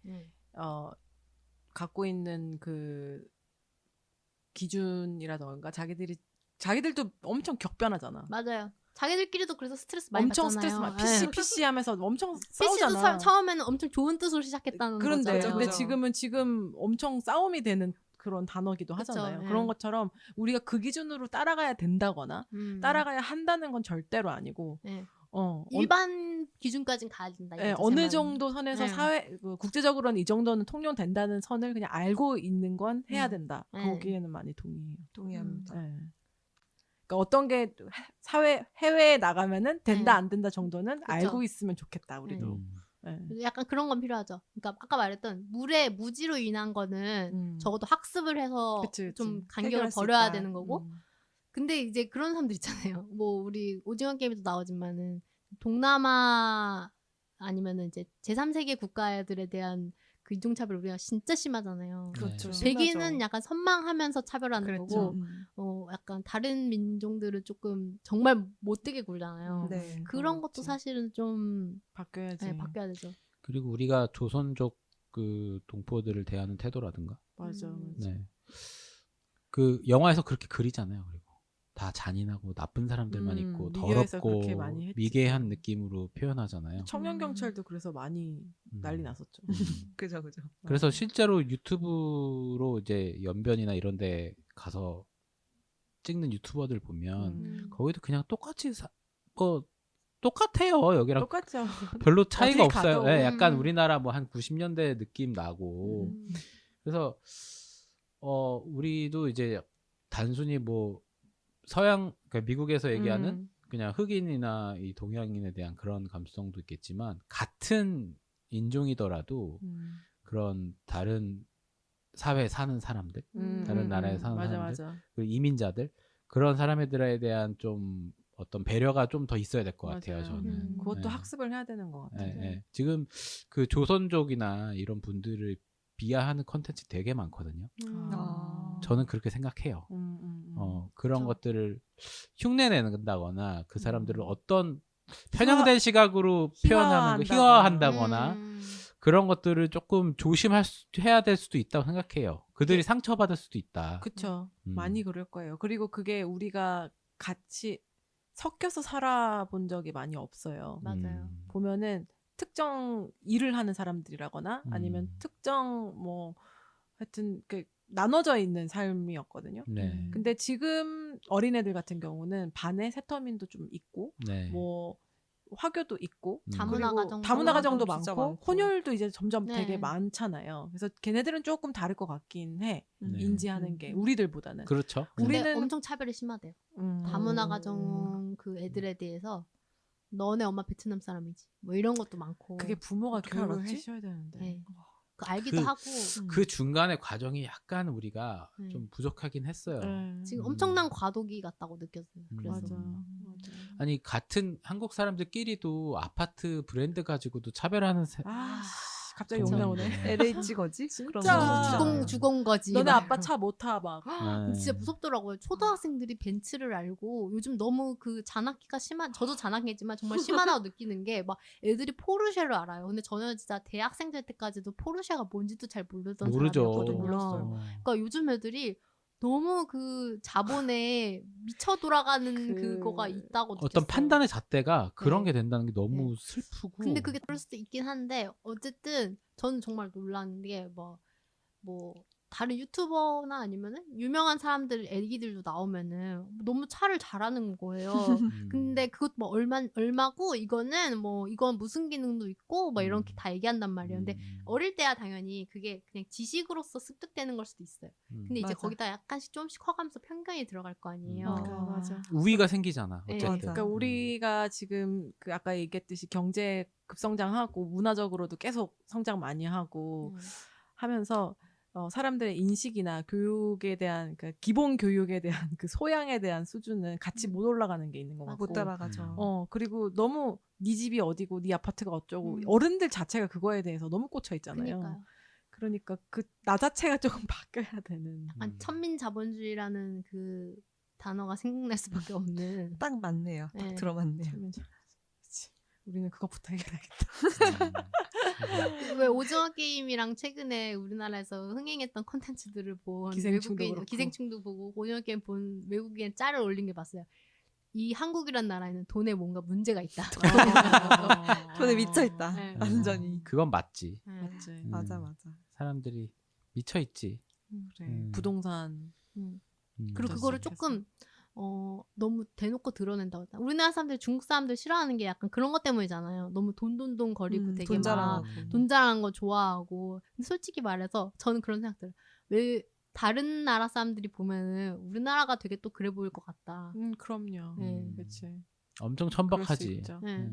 갖고 있는 그 기준이라던가 자기들도 엄청 격변하잖아. 맞아요. 자기들끼리도 그래서 스트레스 많이 엄청 받잖아요. 스트레스 PC 하면서 엄청 PC도 싸우잖아. 처음에는 엄청 좋은 뜻으로 시작했다는 그런데 거죠. 근데 지금 엄청 싸움이 되는 그런 단어기도 그쵸, 하잖아요. 예. 그런 것처럼 우리가 그 기준으로 따라가야 된다거나 따라가야 한다는 건 절대로 아니고 네. 일반 기준까지는 가야 된다. 예, 이거죠, 어느 제 말은. 정도 선에서 국제적으로는 이 정도는 통용된다는 선을 그냥 알고 있는 건 해야 된다. 거기에는 많이 동의해요. 동의합니다. 예. 그러니까 어떤 게 해외에 나가면은 된다 안 된다 정도는 알고 있으면 좋겠다 우리도. 예. 약간 그런 건 필요하죠. 그러니까 아까 말했던 무지로 인한 거는 적어도 학습을 해서 그치. 좀 간격을 해결할 수 버려야 있다. 되는 거고. 근데 이제 그런 사람들 있잖아요. 뭐 우리 오징어 게임에도 나오지만은 동남아 아니면은 이제 제3세계 국가들에 대한 그 인종차별 우리가 진짜 심하잖아요. 그렇죠. 백인은 약간 선망하면서 차별하는 그렇죠. 거고, 약간 다른 민족들은 조금 정말 못되게 굴잖아요. 네. 그런 것도 사실은 좀 바뀌어야지. 네, 바뀌어야 되죠. 그리고 우리가 조선족 그 동포들을 대하는 태도라든가. 맞아. 네. 그 영화에서 그렇게 그리잖아요. 그리고 다 잔인하고 나쁜 사람들만 있고 미개에서 더럽고 그렇게 많이 했지. 미개한 느낌으로 표현하잖아요. 청년 경찰도 그래서 많이 난리 났었죠. 그죠. 그래서 실제로 유튜브로 이제 연변이나 이런 데 가서 찍는 유튜버들 보면 거기도 그냥 똑같이 똑같아요. 여기랑 똑같죠. 별로 차이가 어딜 없어요. 가도. 네, 약간 우리나라 뭐 한 90년대 느낌 나고. 그래서 우리도 이제 단순히 뭐 그러니까 미국에서 얘기하는 그냥 흑인이나 이 동양인에 대한 그런 감수성도 있겠지만 같은 인종이더라도 그런 다른 사회에 사는 사람들, 다른 나라에 사는 사람들, 맞아. 그리고 이민자들 그런 사람들에 대한 좀 어떤 배려가 좀 더 있어야 될 것 같아요. 맞아요. 저는. 그것도 네. 학습을 해야 되는 것 같아요. 예, 예. 지금 그 조선족이나 이런 분들을 비하하는 컨텐츠 되게 많거든요. 저는 그렇게 생각해요. 그런 그쵸. 것들을 흉내낸다거나 그 사람들을 어떤 편향된 시각으로 표현하는 거 희화한다거나 그런 것들을 조금 조심해야 될 수도 있다고 생각해요. 그들이 상처받을 수도 있다. 그쵸. 많이 그럴 거예요. 그리고 그게 우리가 같이 섞여서 살아본 적이 많이 없어요. 맞아요. 보면은 특정 일을 하는 사람들이라거나 아니면 특정 뭐 하여튼 그 나눠져 있는 삶이었거든요. 네. 근데 지금 어린애들 같은 경우는 반에 세터민도 좀 있고 네. 뭐 화교도 있고 다문화 그리고 가정도 다문화 가정도 진짜 많고 많고. 혼혈도 이제 점점 네. 되게 많잖아요. 그래서 걔네들은 조금 다를 것 같긴 해. 네. 인지하는 게 우리들보다는. 그렇죠. 근데 우리는- 엄청 차별이 심하대요. 음. 다문화 가정 그 애들에 대해서 너네 엄마 베트남 사람이지. 뭐 이런 것도 많고. 그게 부모가 어떻게 교육을 알았지? 해줘야 되는데. 네. 그 알기도 하고 그 중간의 과정이 약간 우리가 네. 좀 부족하긴 했어요. 지금 엄청난 과도기 같다고 느꼈어요. 그래서 맞아. 아니 같은 한국 사람들끼리도 아파트 브랜드 가지고도 차별하는 갑자기 욕 그쵸. 나오네. LH 거지? 진짜. 주공 거지. 너네 막 아빠 차 못 타 막. 네. 진짜 무섭더라고요. 초등학생들이 벤츠를 알고 요즘 너무 그 잔악기가 심한 저도 잔악기지만 정말 심하다고 느끼는 게 막 애들이 포르쉐를 알아요. 근데 저는 진짜 대학생 될 때까지도 포르쉐가 뭔지도 잘 모르던 모르죠. 사람이었거든요. 몰랐어요. 그러니까 요즘 애들이 너무 그 자본에 미쳐 돌아가는 그거가 있다고 느꼈어요. 어떤 판단의 잣대가 그런 네. 게 된다는 게 너무 슬프고. 근데 그게 그럴 수도 있긴 한데 어쨌든 저는 정말 놀란 게 뭐 다른 유튜버나 아니면은 유명한 사람들 애기들도 나오면은 너무 차를 잘하는 거예요. 근데 그것 뭐 얼마고 이거는 뭐 이건 무슨 기능도 있고 막 이렇게 다 얘기한단 말이에요. 근데 어릴 때야 당연히 그게 그냥 지식으로서 습득되는 걸 수도 있어요. 근데 이제 맞아. 거기다 약간씩 조금씩 커가면서 편견이 들어갈 거 아니에요. 맞아. 우위가 생기잖아. 네. 어쨌든. 맞아. 그러니까 우리가 지금 그 아까 얘기했듯이 경제 급성장하고 문화적으로도 계속 성장 많이 하고 하면서 사람들의 인식이나 교육에 대한 그 기본 교육에 대한 그 소양에 대한 수준은 같이 못 올라가는 게 있는 것 같고. 못 따라가죠. 그리고 너무 네 집이 어디고 네 아파트가 어쩌고 어른들 자체가 그거에 대해서 너무 꽂혀 있잖아요. 그러니까요. 그러니까 그 나 자체가 조금 바뀌어야 되는. 약간 천민자본주의라는 그 단어가 생각날 수밖에 없는. 딱 맞네요. 딱 네. 들어맞네요. 그치. 우리는 그것부터 해결해야겠다. 왜 오징어 게임이랑 최근에 우리나라에서 흥행했던 콘텐츠들을 본 기생충도 외국인 그렇고. 기생충도 보고 오징어 게임 본 외국인 짤을 올린 게 봤어요. 이 한국이란 나라에는 돈에 뭔가 문제가 있다. 돈에 미쳐있다. 네. 완전히. 그건 맞지. 맞지. 맞아 맞아. 사람들이 미쳐 있지. 그래. 부동산. 그리고 음. 그거를 시작해서. 조금 너무 대놓고 드러낸다고 했나? 우리나라 사람들 중국 사람들 싫어하는 게 약간 그런 것 때문이잖아요. 너무 돈돈돈 거리고 되게 돈 막 자랑하고. 돈 자랑하는 거 좋아하고. 근데 솔직히 말해서 저는 그런 생각 들어요. 왜 다른 나라 사람들이 보면은 우리나라가 되게 또 그래 보일 것 같다. 그럼요. 네. 그렇지. 엄청 그럴 수 천박하지. 있죠. 네.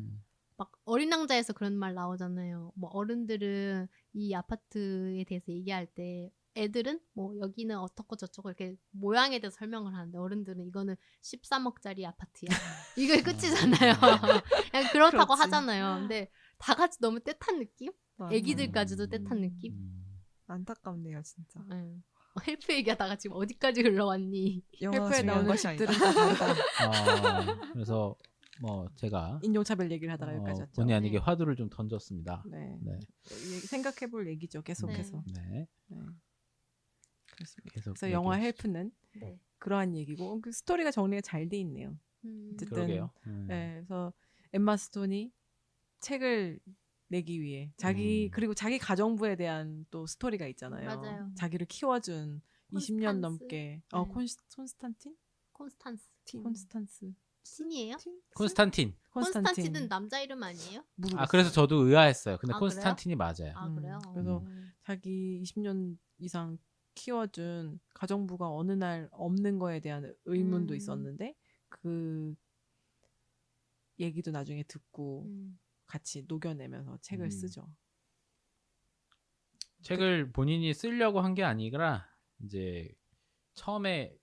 막 어린 왕자에서 그런 말 나오잖아요. 뭐 어른들은 이 아파트에 대해서 얘기할 때 애들은 뭐 여기는 어떻고 저쩌고 이렇게 모양에 대해서 설명을 하는데 어른들은 이거는 13억짜리 아파트야. 이게 끝이잖아요. 그냥 그렇다고 그렇지. 하잖아요. 근데 다 같이 너무 떼탄 느낌? 맞아. 애기들까지도 떼탄 느낌? 안타깝네요 진짜. 네. 헬프 얘기하다가 지금 어디까지 흘러왔니? 영화가 헬프에 중요한 나오는 것이 아니다. 집들은 다 다르다. 그래서 뭐 제가 인종차별 얘기를 하다가 여기까지 왔죠. 본의 아니게 네. 화두를 좀 던졌습니다. 네. 네. 생각해볼 얘기죠. 계속해서. 네. 네. 그렇습니다. 계속 그래서 영화 얘기해 헬프는 네. 그러한 얘기고 그 스토리가 정리가 잘 돼 있네요. 어쨌든 그러게요. 네, 그래서 엠마 스톤이 책을 내기 위해 그리고 자기 가정부에 대한 또 스토리가 있잖아요. 맞아요. 자기를 키워준 20년 넘게 네. 콘스탄틴? 콘스탄스 신이에요? 콘스탄틴. 콘스탄틴은 남자 이름 아니에요? 아 그래서 저도 의아했어요. 근데 아, 콘스탄틴이 맞아요. 아 그래요? 그래서 자기 20년 이상 키워준 가정부가 어느 날 없는 거에 대한 의문도 있었는데 그 얘기도 나중에 듣고 같이 녹여내면서 책을 쓰죠. 책을 본인이 쓰려고 한 게 아니라 이제 처음에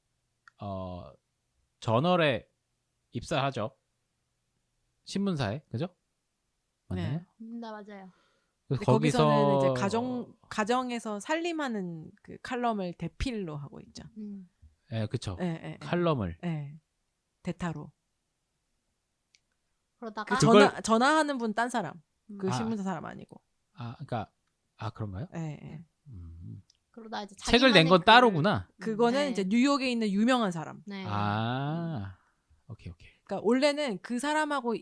저널에 입사하죠. 신문사에 그죠? 맞나요? 네. 나 맞아요. 그래서 근데 거기서는 이제 거기서 가정에서 살림하는 그 칼럼을 대필로 하고 있죠. 예, 그쵸. 예. 칼럼을 예. 대타로. 그러다가 그 그걸- 전화하는 분 딴 사람. 그 아. 신문사 사람 아니고. 그러니까 그런가요? 예. 그러다 이제 책을 낸 건 자기만의 따로구나. 그거는 네. 이제 뉴욕에 있는 유명한 사람. 네. 오케이. 그러니까 원래는 그 사람하고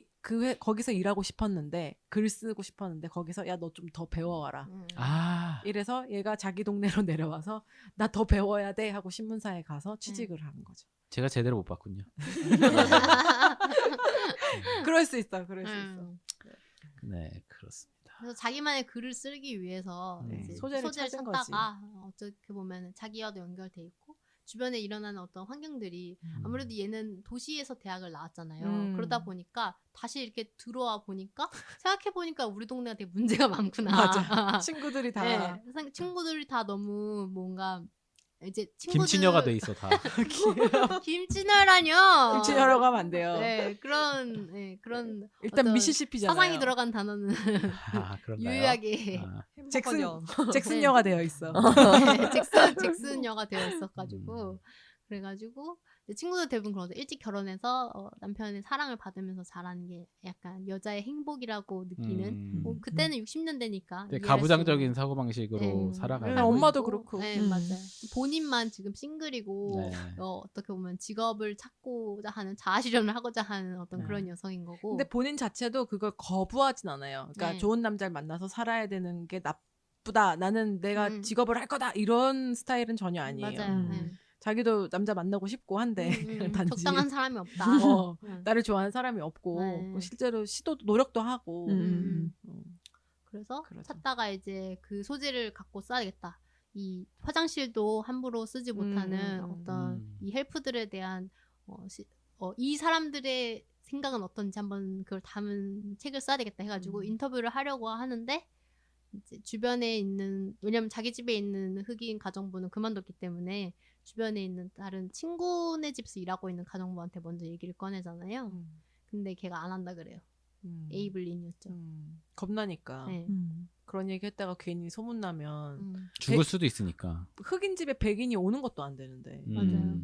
거기서 일하고 싶었는데 글 쓰고 싶었는데 거기서 야 너 좀 더 배워와라. 이래서 얘가 자기 동네로 내려와서 나 더 배워야 돼 하고 신문사에 가서 취직을 하는 거죠. 제가 제대로 못 봤군요. 그럴 수 있어. 그럴 수 있어. 네, 그렇습니다. 그래서 자기만의 글을 쓰기 위해서 네. 이제 소재를 찾은 찾다가 어떻게 보면 자기와도 연결돼 있고 주변에 일어나는 어떤 환경들이 아무래도 얘는 도시에서 대학을 나왔잖아요. 그러다 보니까 다시 이렇게 들어와 보니까 생각해 보니까 우리 동네가 되게 문제가 많구나. 맞아. 친구들이 다 네, 친구들이 다 너무 뭔가 이제 김치녀가 돼 있어 다. 김치녀라뇨. 김치녀라고 하면 안 돼요. 네, 그런 일단 어떤 미시시피잖아요. 사상이 들어간 단어는 그런가요? 유일하게 잭슨녀가 되어 있어. 잭슨녀가 되어 있어가지고 그래가지고 이제 친구들 대부분 그러죠. 일찍 결혼해서 남편의 사랑을 받으면서 자라는 게 약간 여자의 행복이라고 느끼는. 뭐 그때는 60년대니까 가부장적인 사고방식으로 네. 살아가는. 네, 엄마도 그렇고. 네, 맞아요. 본인만 지금 싱글이고 네. 어떻게 보면 직업을 찾고자 하는 자아실현을 하고자 하는 어떤 네. 그런 여성인 거고. 근데 본인 자체도 그걸 거부하진 않아요. 그러니까 네. 좋은 남자를 만나서 살아야 되는 게 나쁘다. 나는 내가 직업을 할 거다. 이런 스타일은 전혀 아니에요. 맞아요. 네. 자기도 남자 만나고 싶고 한데 그냥 단지 적당한 사람이 없다. 나를 좋아하는 사람이 없고 네. 실제로 노력도 하고 그래서 그러죠. 찾다가 이제 그 소재를 갖고 써야겠다. 이 화장실도 함부로 쓰지 못하는 어떤 이 헬프들에 대한 이 사람들의 생각은 어떤지 한번 그걸 담은 책을 써야 되겠다 해가지고 인터뷰를 하려고 하는데 이제 주변에 있는 왜냐면 자기 집에 있는 흑인 가정부는 그만뒀기 때문에 주변에 있는 다른 친구네 집에서 일하고 있는 가정부한테 먼저 얘기를 꺼내잖아요. 근데 걔가 안 한다 그래요. 에이블린이었죠. 겁나니까. 네. 그런 얘기 했다가 괜히 소문나면 죽을 수도 있으니까. 흑인 집에 백인이 오는 것도 안 되는데. 맞아요.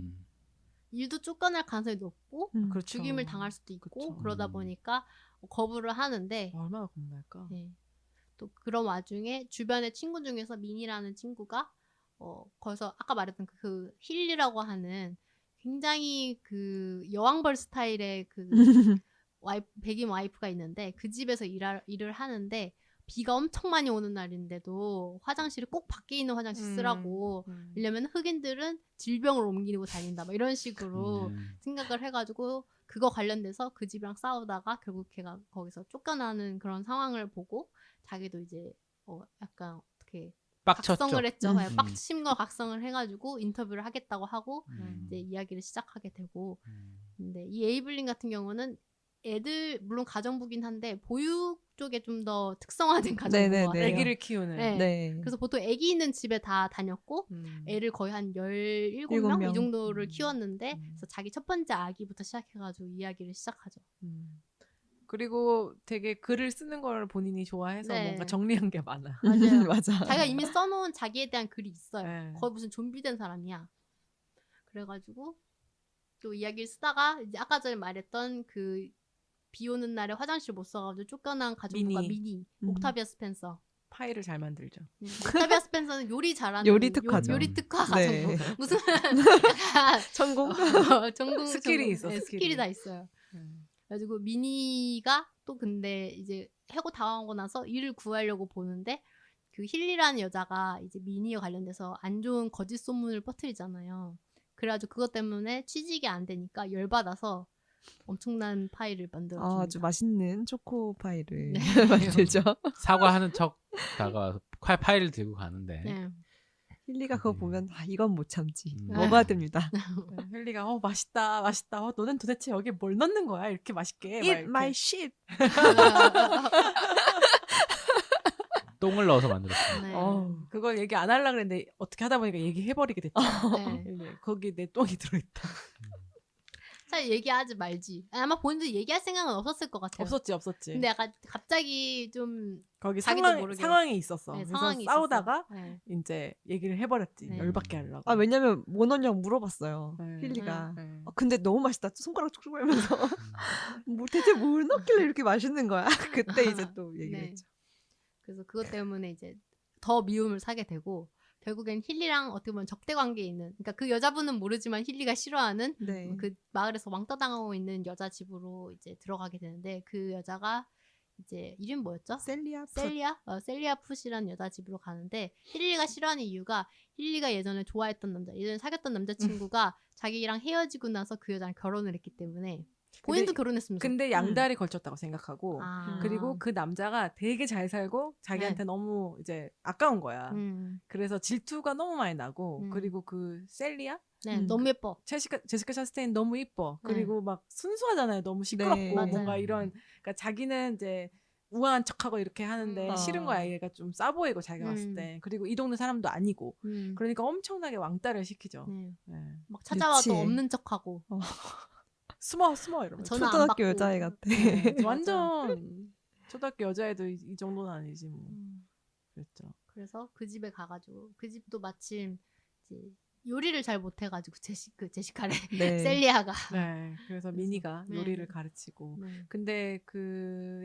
일도 쫓겨날 가능성이 높고 그렇죠. 죽임을 당할 수도 있고 그렇죠. 그러다 보니까 거부를 하는데 얼마나 겁날까. 네. 또 그런 와중에 주변의 친구 중에서 민이라는 친구가 거기서 아까 말했던 그 힐리라고 하는 굉장히 그 여왕벌 스타일의 그 백인 와이프가 있는데 그 집에서 일을 하는데 비가 엄청 많이 오는 날인데도 화장실을 꼭 밖에 있는 화장실 쓰라고 왜냐면 흑인들은 질병을 옮기고 다닌다 막 이런 식으로 생각을 해가지고 그거 관련돼서 그 집이랑 싸우다가 결국 걔가 거기서 쫓겨나는 그런 상황을 보고 자기도 이제 약간 어떻게 빡쳤죠. 각성을 했죠. 빡침과 각성을 해가지고 인터뷰를 하겠다고 하고 이제 이야기를 시작하게 되고 근데 이 에이블린 같은 경우는 애들 물론 가정부긴 한데 보육 쪽에 좀 더 특성화된 가정부가 애기를 키우는. 네. 그래서 보통 애기 있는 집에 다 다녔고 애를 거의 한 17명 이 정도를 키웠는데 그래서 자기 첫 번째 아기부터 시작해가지고 이야기를 시작하죠. 그리고 되게 글을 쓰는 걸 본인이 좋아해서 뭔가 정리한 게 많아. 맞아요. 맞아. 자기가 이미 써놓은 자기에 대한 글이 있어요. 네. 거의 무슨 좀비된 사람이야. 그래가지고 또 이야기를 쓰다가 이제 아까 전에 말했던 그 비 오는 날에 화장실 못 써가지고 쫓겨난 가정부가 미니 옥타비아 스펜서. 파일을 잘 만들죠. 옥타비아 스펜서는 요리 잘하는 요리 특화죠. 요리 특화 가정부. 네. 무슨 전공? 전공 스킬이 있어. 스킬이 다 있어요. 그래가지고 미니가 또 근데 이제 해고 당하고 나서 일을 구하려고 보는데 그 힐리라는 여자가 이제 미니와 관련돼서 안 좋은 거짓 소문을 퍼뜨리잖아요. 그래가지고 그것 때문에 취직이 안 되니까 열받아서 엄청난 파일을 만들어줍니다. 아주 맛있는 초코 파이를 네. 만들죠. 사과하는 척 다가 파일을 들고 가는데 네. 힐리가 그거 보면 이건 못 참지. 음. 먹어야 됩니다. 헬리가 맛있다. 너는 도대체 여기에 뭘 넣는 거야? 이렇게 맛있게. Eat my shit. 똥을 넣어서 만들었어요. 네. 그걸 얘기 안 하려고 그랬는데 어떻게 하다 보니까 얘기해버리게 됐죠. 네. 거기 내 똥이 들어있다. 차라리 얘기하지 말지. 아마 본인도 얘기할 생각은 없었을 것 같아요. 없었지. 근데 약간 갑자기 좀 거기 자기도 모르게. 상황이 있었어. 네, 그래서 상황이 싸우다가 있었어. 네. 이제 얘기를 해버렸지. 네. 열받게 하려고. 아 왜냐면 모논형 물어봤어요. 네. 힐리가. 네. 근데 너무 맛있다. 손가락 쭉쭉 하면서 뭐 대체 뭘 넣길래 이렇게 맛있는 거야? 그때 이제 또 얘기를 네. 했죠. 그래서 그것 때문에 이제 더 미움을 사게 되고 결국엔 힐리랑 어떻게 보면 적대 관계에 있는 그러니까 그 여자분은 모르지만 힐리가 싫어하는 네. 그 마을에서 왕따 당하고 있는 여자 집으로 이제 들어가게 되는데 그 여자가 이제 이름 뭐였죠? 셀리아 풋. 셀리아 풋이라는 여자 집으로 가는데 힐리가 싫어하는 이유가 힐리가 예전에 좋아했던 남자, 예전에 사귀었던 남자친구가 자기랑 헤어지고 나서 그 여자랑 결혼을 했기 때문에 본인도 결혼했으면서. 근데 양다리 걸쳤다고 생각하고 아. 그리고 그 남자가 되게 잘 살고 자기한테 네. 너무 이제 아까운 거야. 음. 그래서 질투가 너무 많이 나고 음. 그리고 그 셀리아 네, 너무 예뻐. 제시카 차스테인 너무 이뻐. 네. 그리고 막 순수하잖아요. 너무 시끄럽고 네, 맞아요. 뭔가 이런 그러니까 자기는 이제 우아한 척하고 이렇게 하는데 음. 싫은 거야. 얘가 좀 싸 보이고 자기가 봤을 때. 그리고 이 동네 사람도 아니고. 그러니까 엄청나게 왕따를 시키죠. 네. 네. 막 찾아와도 유치해. 없는 척하고. 숨어 이러면서. 전화 안 초등학교 받고. 여자애 같아. 네, 맞아. 완전 초등학교 여자애도 이 정도는 아니지 뭐. 그랬죠. 그래서 그 집에 가가지고 그 집도 마침 이제 요리를 잘 못해가지고 제시카래 네. 셀리아가. 네. 그래서 미니가 네. 요리를 가르치고. 네. 근데 그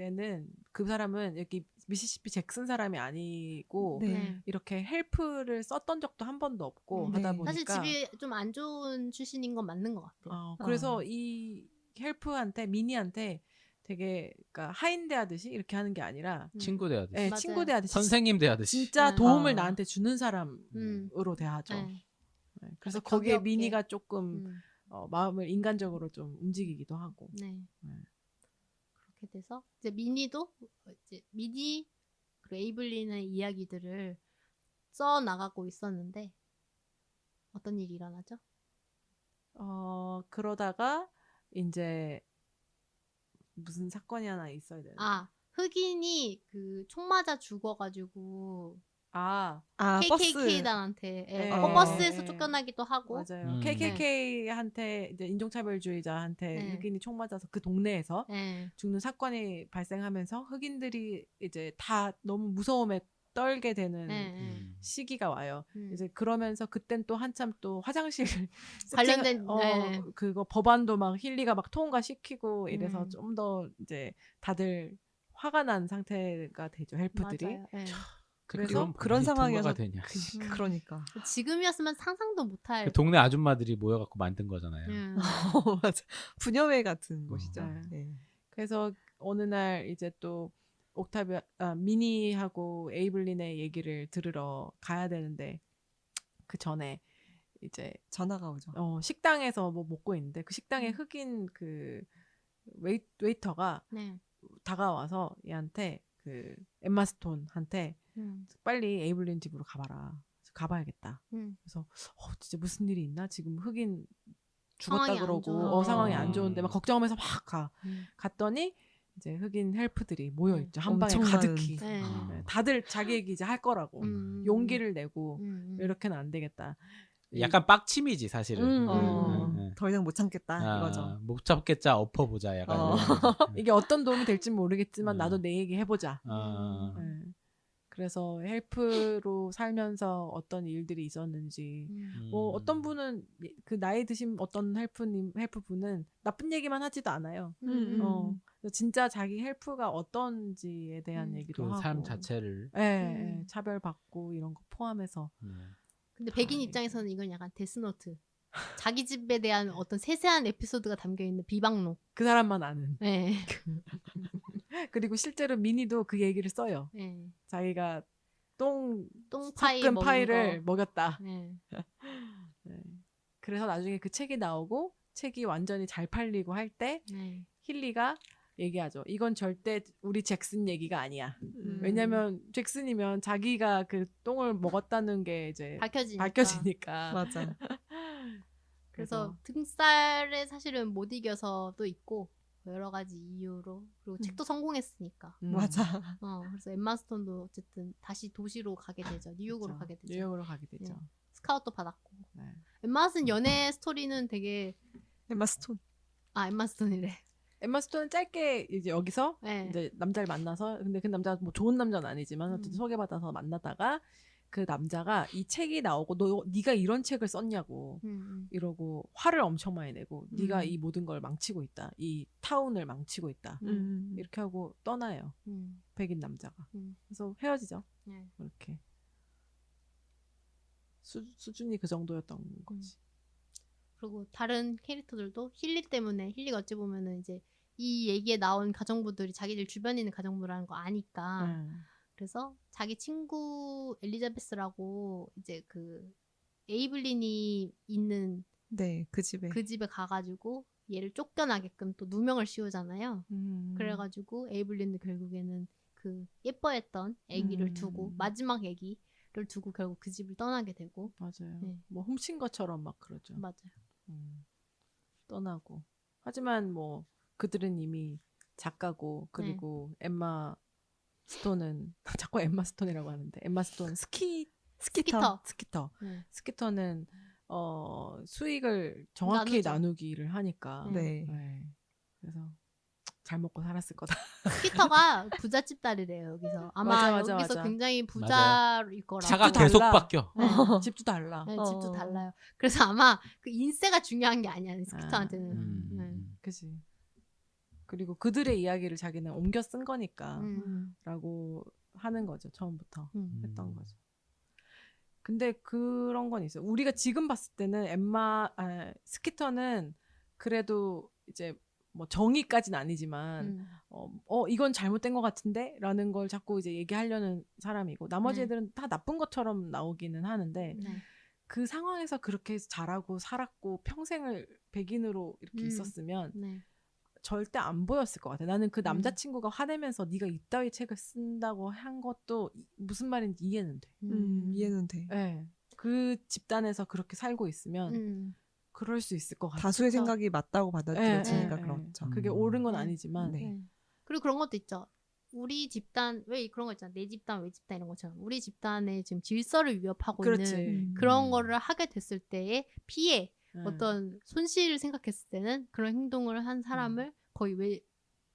사람은 여기 미시시피 잭슨 사람이 아니고 네. 네. 이렇게 헬프를 썼던 적도 한 번도 없고 네. 하다 보니까 사실 집이 좀 안 좋은 출신인 건 맞는 것 같아요. 그래서 이 헬프한테 미니한테 되게 그러니까 하인대 하듯이 이렇게 하는 게 아니라 친구 대하듯이. 네, 맞아요. 친구 대하듯이 선생님 대하듯이. 진짜 네. 도움을 아. 나한테 주는 사람으로 대하죠. 네. 네, 그래서 격이 거기에 없게. 미니가 조금 음. 마음을 인간적으로 좀 움직이기도 하고. 네. 네. 그렇게 돼서 이제 미니도 이제 미니 그리고 에이블린의 이야기들을 써 나가고 있었는데 어떤 일이 일어나죠? 그러다가 이제 무슨 사건이 하나 있어야 되는데. 흑인이 그 총 맞아 죽어가지고 버스. KKK단한테 네. 버스에서 쫓겨나기도 하고. 맞아요. KKK한테 이제 인종차별주의자한테 네. 흑인이 총 맞아서 그 동네에서 네. 죽는 사건이 발생하면서 흑인들이 이제 다 너무 무서움에 떨게 되는 네. 시기가 와요. 음. 이제 그러면서 그땐 또 한참 또 화장실 관련된 세팅, 그거 법안도 막 힐리가 막 통과시키고 이래서 좀 더 이제 다들 화가 난 상태가 되죠. 헬프들이. 맞아요. 네. 그래서 그런 상황이어서 되냐. 그러니까. 지금이었으면 상상도 못할. 그 동네 아줌마들이 모여갖고 만든 거잖아요. 맞아. 분녀회 같은 어. 곳이죠. 네. 네. 그래서 어느 날 이제 또 미니하고 에이블린의 얘기를 들으러 가야 되는데 그 전에 이제 전화가 오죠. 식당에서 뭐 먹고 있는데 그 식당에 흑인 그 웨이터가 네. 다가와서 얘한테 그 엠마 스톤한테 빨리 에이블린 집으로 가봐야겠다. 그래서 진짜 무슨 일이 있나? 지금 흑인 죽었다 상황이 안 그러고 좋아. 상황이 안 좋은데 막 걱정하면서 막 갔더니 이제 흑인 헬프들이 모여 있죠. 한 방에 엄청 가득히. 네. 네, 다들 자기 얘기 이제 할 거라고 용기를 내고 이렇게는 안 되겠다. 약간 빡침이지 사실은. 더 이상 못 참겠다 이거죠. 못 잡겠자 엎어보자 약간. 이런 거죠. 이게 어떤 도움이 될지 모르겠지만 나도 내 얘기 해보자. 네. 그래서 헬프로 살면서 어떤 일들이 있었는지 뭐 어떤 분은 그 나이 드신 어떤 헬프분은 나쁜 얘기만 하지도 않아요. 진짜 자기 헬프가 어떤지에 대한 얘기도 그 하고 삶 자체를. 차별받고 이런 거 포함해서 근데 백인 입장에서는 이건 약간 데스노트. 자기 집에 대한 어떤 세세한 에피소드가 담겨있는 비방록. 그 사람만 아는. 네. 그리고 실제로 미니도 그 얘기를 써요. 네. 자기가 똥파이 섞은 먹은 파이를 거. 먹였다. 네. 네. 그래서 나중에 그 책이 나오고 책이 완전히 잘 팔리고 할 때 네. 힐리가 얘기하죠. 이건 절대 우리 잭슨 얘기가 아니야. 왜냐면 잭슨이면 자기가 그 똥을 먹었다는 게 이제 밝혀지니까. 맞아. 그래서 등살에 사실은 못 이겨서도 있고 여러 가지 이유로 그리고 책도 성공했으니까. 맞아. 그래서 엠마 스톤도 어쨌든 다시 도시로 가게 되죠. 뉴욕으로 그렇죠. 가게 되죠. 뉴욕으로 가게 되죠. 스카웃도 받았고. 네. 엠마 스톤 연애 스토리는 되게 엠마 스톤. 엠마 스톤이래. 엠마 스톤은 짧게 이제 여기서 네. 이제 남자를 만나서 근데 그 남자가 뭐 좋은 남자는 아니지만 어쨌든 소개받아서 만나다가 그 남자가 이 책이 나오고 네가 이런 책을 썼냐고 이러고 화를 엄청 많이 내고 네가 이 모든 걸 망치고 있다. 이 타운을 망치고 있다. 이렇게 하고 떠나요. 백인 남자가. 그래서 헤어지죠. 네. 이렇게 수준이 그 정도였던 거지. 그리고 다른 캐릭터들도 힐리 때문에 힐리가 어찌 보면은 이제 이 얘기에 나온 가정부들이 자기들 주변에 있는 가정부라는 거 아니까 그래서 자기 친구 엘리자베스라고 이제 그 에이블린이 있는 네, 그 집에. 그 집에 가가지고 얘를 쫓겨나게끔 또 누명을 씌우잖아요. 그래가지고 에이블린도 결국에는 그 예뻐했던 아기를 두고 마지막 아기를 두고 결국 그 집을 떠나게 되고 맞아요. 네. 뭐 훔친 것처럼 막 그러죠. 맞아요. 떠나고. 하지만 뭐 그들은 이미 작가고 그리고 엠마 스톤은 자꾸 엠마 스톤이라고 하는데 엠마 스톤 스키터. 스키터는 수익을 정확히 나누기를 하니까. 네. 그래서 잘 먹고 살았을 거다. 스키터가 부잣집 딸이래요 여기서. 아마 여기서 굉장히 부자일 거라고. 차가 계속 바뀌어. 네. 집도 달라. 네, 집도 달라요. 그래서 아마 그 인세가 중요한 게 아니야 스키터한테는. 그치. 그리고 그들의 이야기를 자기는 옮겨 쓴 거니까 라고 하는 거죠. 처음부터 했던 거죠. 근데 그런 건 있어요. 우리가 지금 봤을 때는 스키터는 그래도 이제 뭐 정의까지는 아니지만 이건 잘못된 것 같은데 라는 걸 자꾸 이제 얘기하려는 사람이고 나머지 애들은 다 나쁜 것처럼 나오기는 하는데 그 상황에서 그렇게 자라고 살았고 평생을 백인으로 이렇게 있었으면 절대 안 보였을 것 같아. 나는 그 남자친구가 화내면서 네가 이따위 책을 쓴다고 한 것도 무슨 말인지 이해는 돼. 이해는 돼. 네. 그 집단에서 그렇게 살고 있으면 그럴 수 있을 것 같아. 다수의 생각이 맞다고 받아들여지니까 그렇죠. 그게 옳은 건 아니지만. 그리고 그런 것도 있죠. 우리 집단 왜 그런 거 있잖아. 내 집단, 외 집단 이런 것처럼 우리 집단의 지금 질서를 위협하고 있는 그런 거를 하게 됐을 때의 피해, 어떤 손실을 생각했을 때는 그런 행동을 한 사람을 거의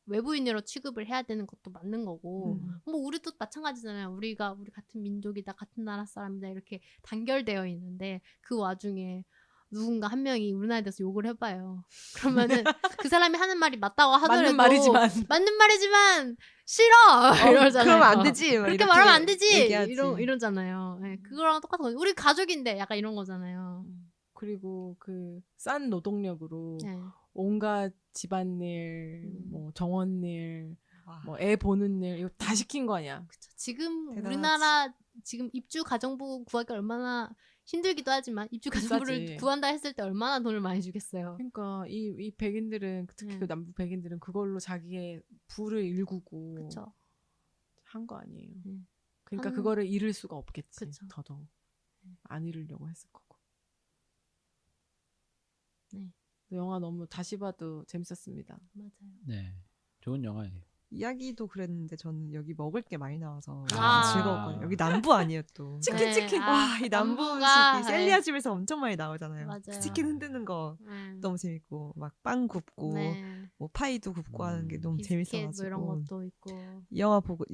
외부인으로 취급을 해야 되는 것도 맞는 거고 뭐 우리도 마찬가지잖아요. 우리 같은 민족이다, 같은 나라 사람이다 이렇게 단결되어 있는데 그 와중에 누군가 한 명이 우리나라에 대해서 욕을 해봐요. 그러면은 그 사람이 하는 말이 맞다고 하더라도 맞는 말이지만 싫어 이러잖아요. 그러면 안 되지. 그렇게 말하면 안 되지. 얘기하지. 이러잖아요. 네, 그거랑 똑같은 거죠. 우리 가족인데 약간 이런 거잖아요. 그리고 그 싼 노동력으로 온갖 집안일, 뭐 정원일, 뭐 애 보는 일 이거 다 시킨 거 아니야. 그쵸. 지금 대단하지. 우리나라 지금 입주 가정부 구하기 얼마나 힘들기도 하지만 입주 가정부를 구한다 했을 때 얼마나 돈을 많이 주겠어요. 그러니까 이 백인들은 특히 그 남부 백인들은 그걸로 자기의 부를 일구고 한 거 아니에요. 그러니까 그거를 잃을 수가 없겠지. 그쵸. 더더욱 안 잃으려고 했을 거고. 영화 너무 다시 봐도 재밌었습니다. 맞아요. 네, 좋은 영화예요. 이야기도 그랬는데 저는 여기 먹을 게 많이 나와서 아. 즐거웠거든요. 여기 남부 아니에요 또. 치킨. 와, 이 남부 남부가, 음식이 셀리아 집에서 엄청 많이 나오잖아요. 맞아요. 그 치킨 흔드는 거 너무 재밌고 막 빵 굽고 뭐 파이도 굽고 하는 게 너무 비스켓 재밌어가지고 뭐 이런 것도 있고. 이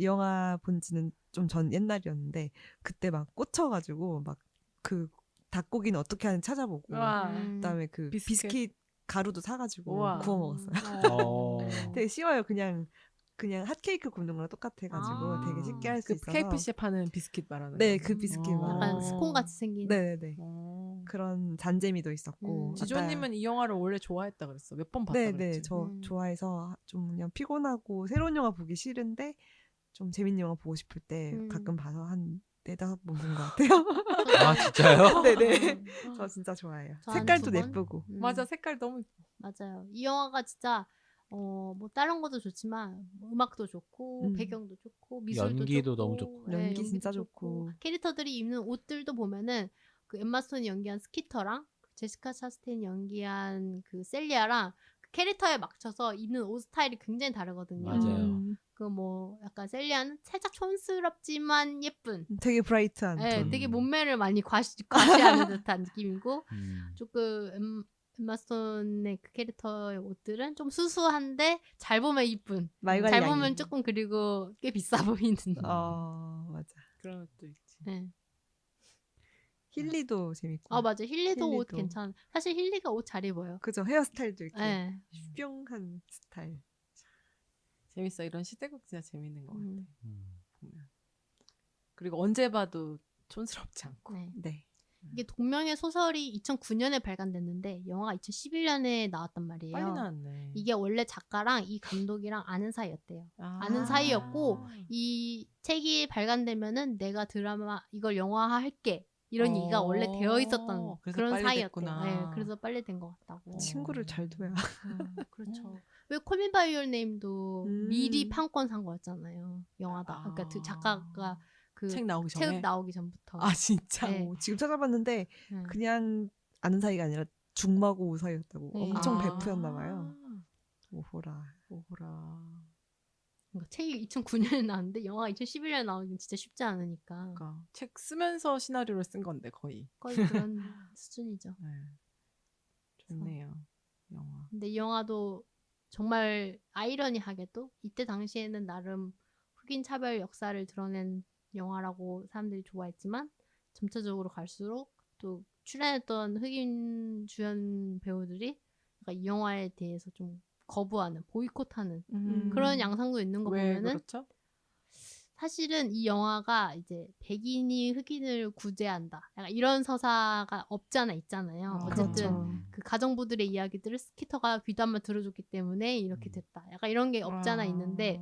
영화 본 지는 좀 전 옛날이었는데 그때 막 꽂혀가지고 막 그 닭고기는 어떻게 하는지 찾아보고 그다음에 그 비스킷 가루도 사가지고 우와. 구워 먹었어요. 어. 되게 쉬워요. 그냥 핫케이크 굽는 거랑 똑같아가지고 되게 쉽게 할 수 그 있어서. KFC에 파는 비스킷 말하는 네, 거. 그 비스킷 약간 스콘 같이 생긴. 네네네. 그런 잔재미도 있었고. 지조님은 이 영화를 원래 좋아했다 그랬어. 몇 번 봤다 네네, 그랬지. 저 좋아해서 좀 그냥 피곤하고 새로운 영화 보기 싫은데 좀 재밌는 영화 보고 싶을 때 가끔 봐서 한 4-5번 본 것 같아요. 아 진짜요? 네네. 저 진짜 좋아해요. 저한 색깔도 2번? 예쁘고. 맞아, 색깔 너무 맞아요. 이 영화가 진짜 뭐 다른 것도 좋지만 뭐 음악도 좋고 배경도 좋고 미술도 연기도 좋고 너무 좋고. 연기 연기도 진짜 좋고. 캐릭터들이 입는 옷들도 보면은 그 엠마 스톤이 연기한 스키터랑 제시카 차스틴이 연기한 그 셀리아랑 그 캐릭터에 맞춰서 입는 옷 스타일이 굉장히 다르거든요. 맞아요. 그 뭐 약간 셀리아는 살짝 촌스럽지만 예쁜. 되게 브라이트한 네, 톤. 되게 몸매를 많이 과시하는 듯한 느낌이고 조금 엠마스톤의 그 캐릭터의 옷들은 좀 수수한데 잘 보면 이쁜. 말 관리 잘 아니에요. 보면 조금 그리고 꽤 비싸 보이는. 맞아. 그런 것도 있지. 네. 힐리도 재밌고. 맞아. 힐리도 옷 힐리도. 괜찮아. 사실 힐리가 옷 잘 입어요. 그죠. 헤어스타일도 이렇게 네. 뿅한 스타일. 재밌어. 이런 시대극 진짜 재밌는 것 같아. 음. 보면. 그리고 언제 봐도 촌스럽지 않고. 네. 네. 이게 동명의 소설이 2009년에 발간됐는데 영화가 2011년에 나왔단 말이에요. 빨리 나왔네. 이게 원래 작가랑 이 감독이랑 아는 사이였대요. 아. 아는 사이였고 이 책이 발간되면은 내가 드라마 이걸 영화화할게 이런 얘기가 원래 되어 있었던 그래서 그런 빨리 사이였대요. 됐구나. 네, 그래서 빨리 된 것 같다고. 친구를 잘 둬야. 그렇죠. 왜 콜미 바이 유어 네임도 미리 음. 판권 산 거였잖아요. 영화다. 그러니까 그 작가가 그 책 나오기 전에. 책 나오기 전부터. 아 진짜. 네. 지금 찾아봤는데 네. 그냥 아는 사이가 아니라 중마고 우사이였다고. 네. 엄청 아. 베프였나 봐요. 오호라. 오호라. 그러니까 책이 2009년에 나왔는데 영화가 2011년에 나오긴 진짜 쉽지 않으니까 그러니까 책 쓰면서 시나리오를 쓴 건데 거의. 거의 그런 수준이죠. 네. 좋네요. 영화. 근데 이 영화도 정말 아이러니하게도 이때 당시에는 나름 흑인 차별 역사를 드러낸 영화라고 사람들이 좋아했지만 점차적으로 갈수록 또 출연했던 흑인 주연 배우들이 약간 이 영화에 대해서 좀 거부하는, 보이콧하는 그런 양상도 있는 거 왜 보면은 그렇죠? 사실은 이 영화가 이제 백인이 흑인을 구제한다. 약간 이런 서사가 없지 않아 있잖아요. 어쨌든 그렇죠. 그 가정부들의 이야기들을 스키터가 귀담아 들어줬기 때문에 이렇게 됐다. 약간 이런 게 없지 않아 있는데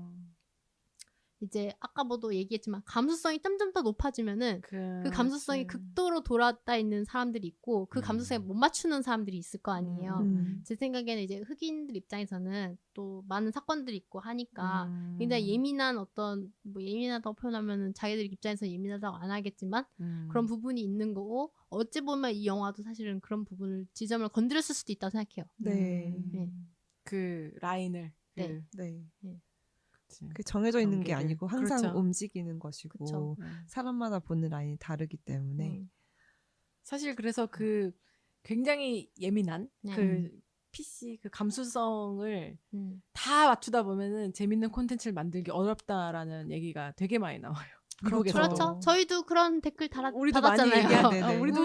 이제 아까도 얘기했지만 감수성이 점점 더 높아지면은 그 감수성이 극도로 돌아다 있는 사람들이 있고 그 감수성에 못 맞추는 사람들이 있을 거 아니에요. 제 생각에는 이제 흑인들 입장에서는 또 많은 사건들이 있고 하니까 굉장히 예민한 어떤 뭐 예민하다고 표현하면은 자기들 입장에서 예민하다고 안 하겠지만 그런 부분이 있는 거고 어찌 보면 이 영화도 사실은 그런 부분을 지점을 건드렸을 수도 있다고 생각해요. 네. 네. 그 라인을. 네. 네. 그치. 그 정해져 있는 게 경계를. 아니고 항상 그렇죠. 움직이는 것이고 그쵸. 사람마다 보는 라인이 다르기 때문에 사실 그래서 그 굉장히 예민한 네. 그 PC 그 감수성을 음. 다 맞추다 보면은 재밌는 콘텐츠를 만들기 어렵다라는 얘기가 되게 많이 나와요. 미국에서도. 그렇죠. 저희도 그런 댓글 우리도 많이 달았잖아요. 얘기하는데 네네. 우리도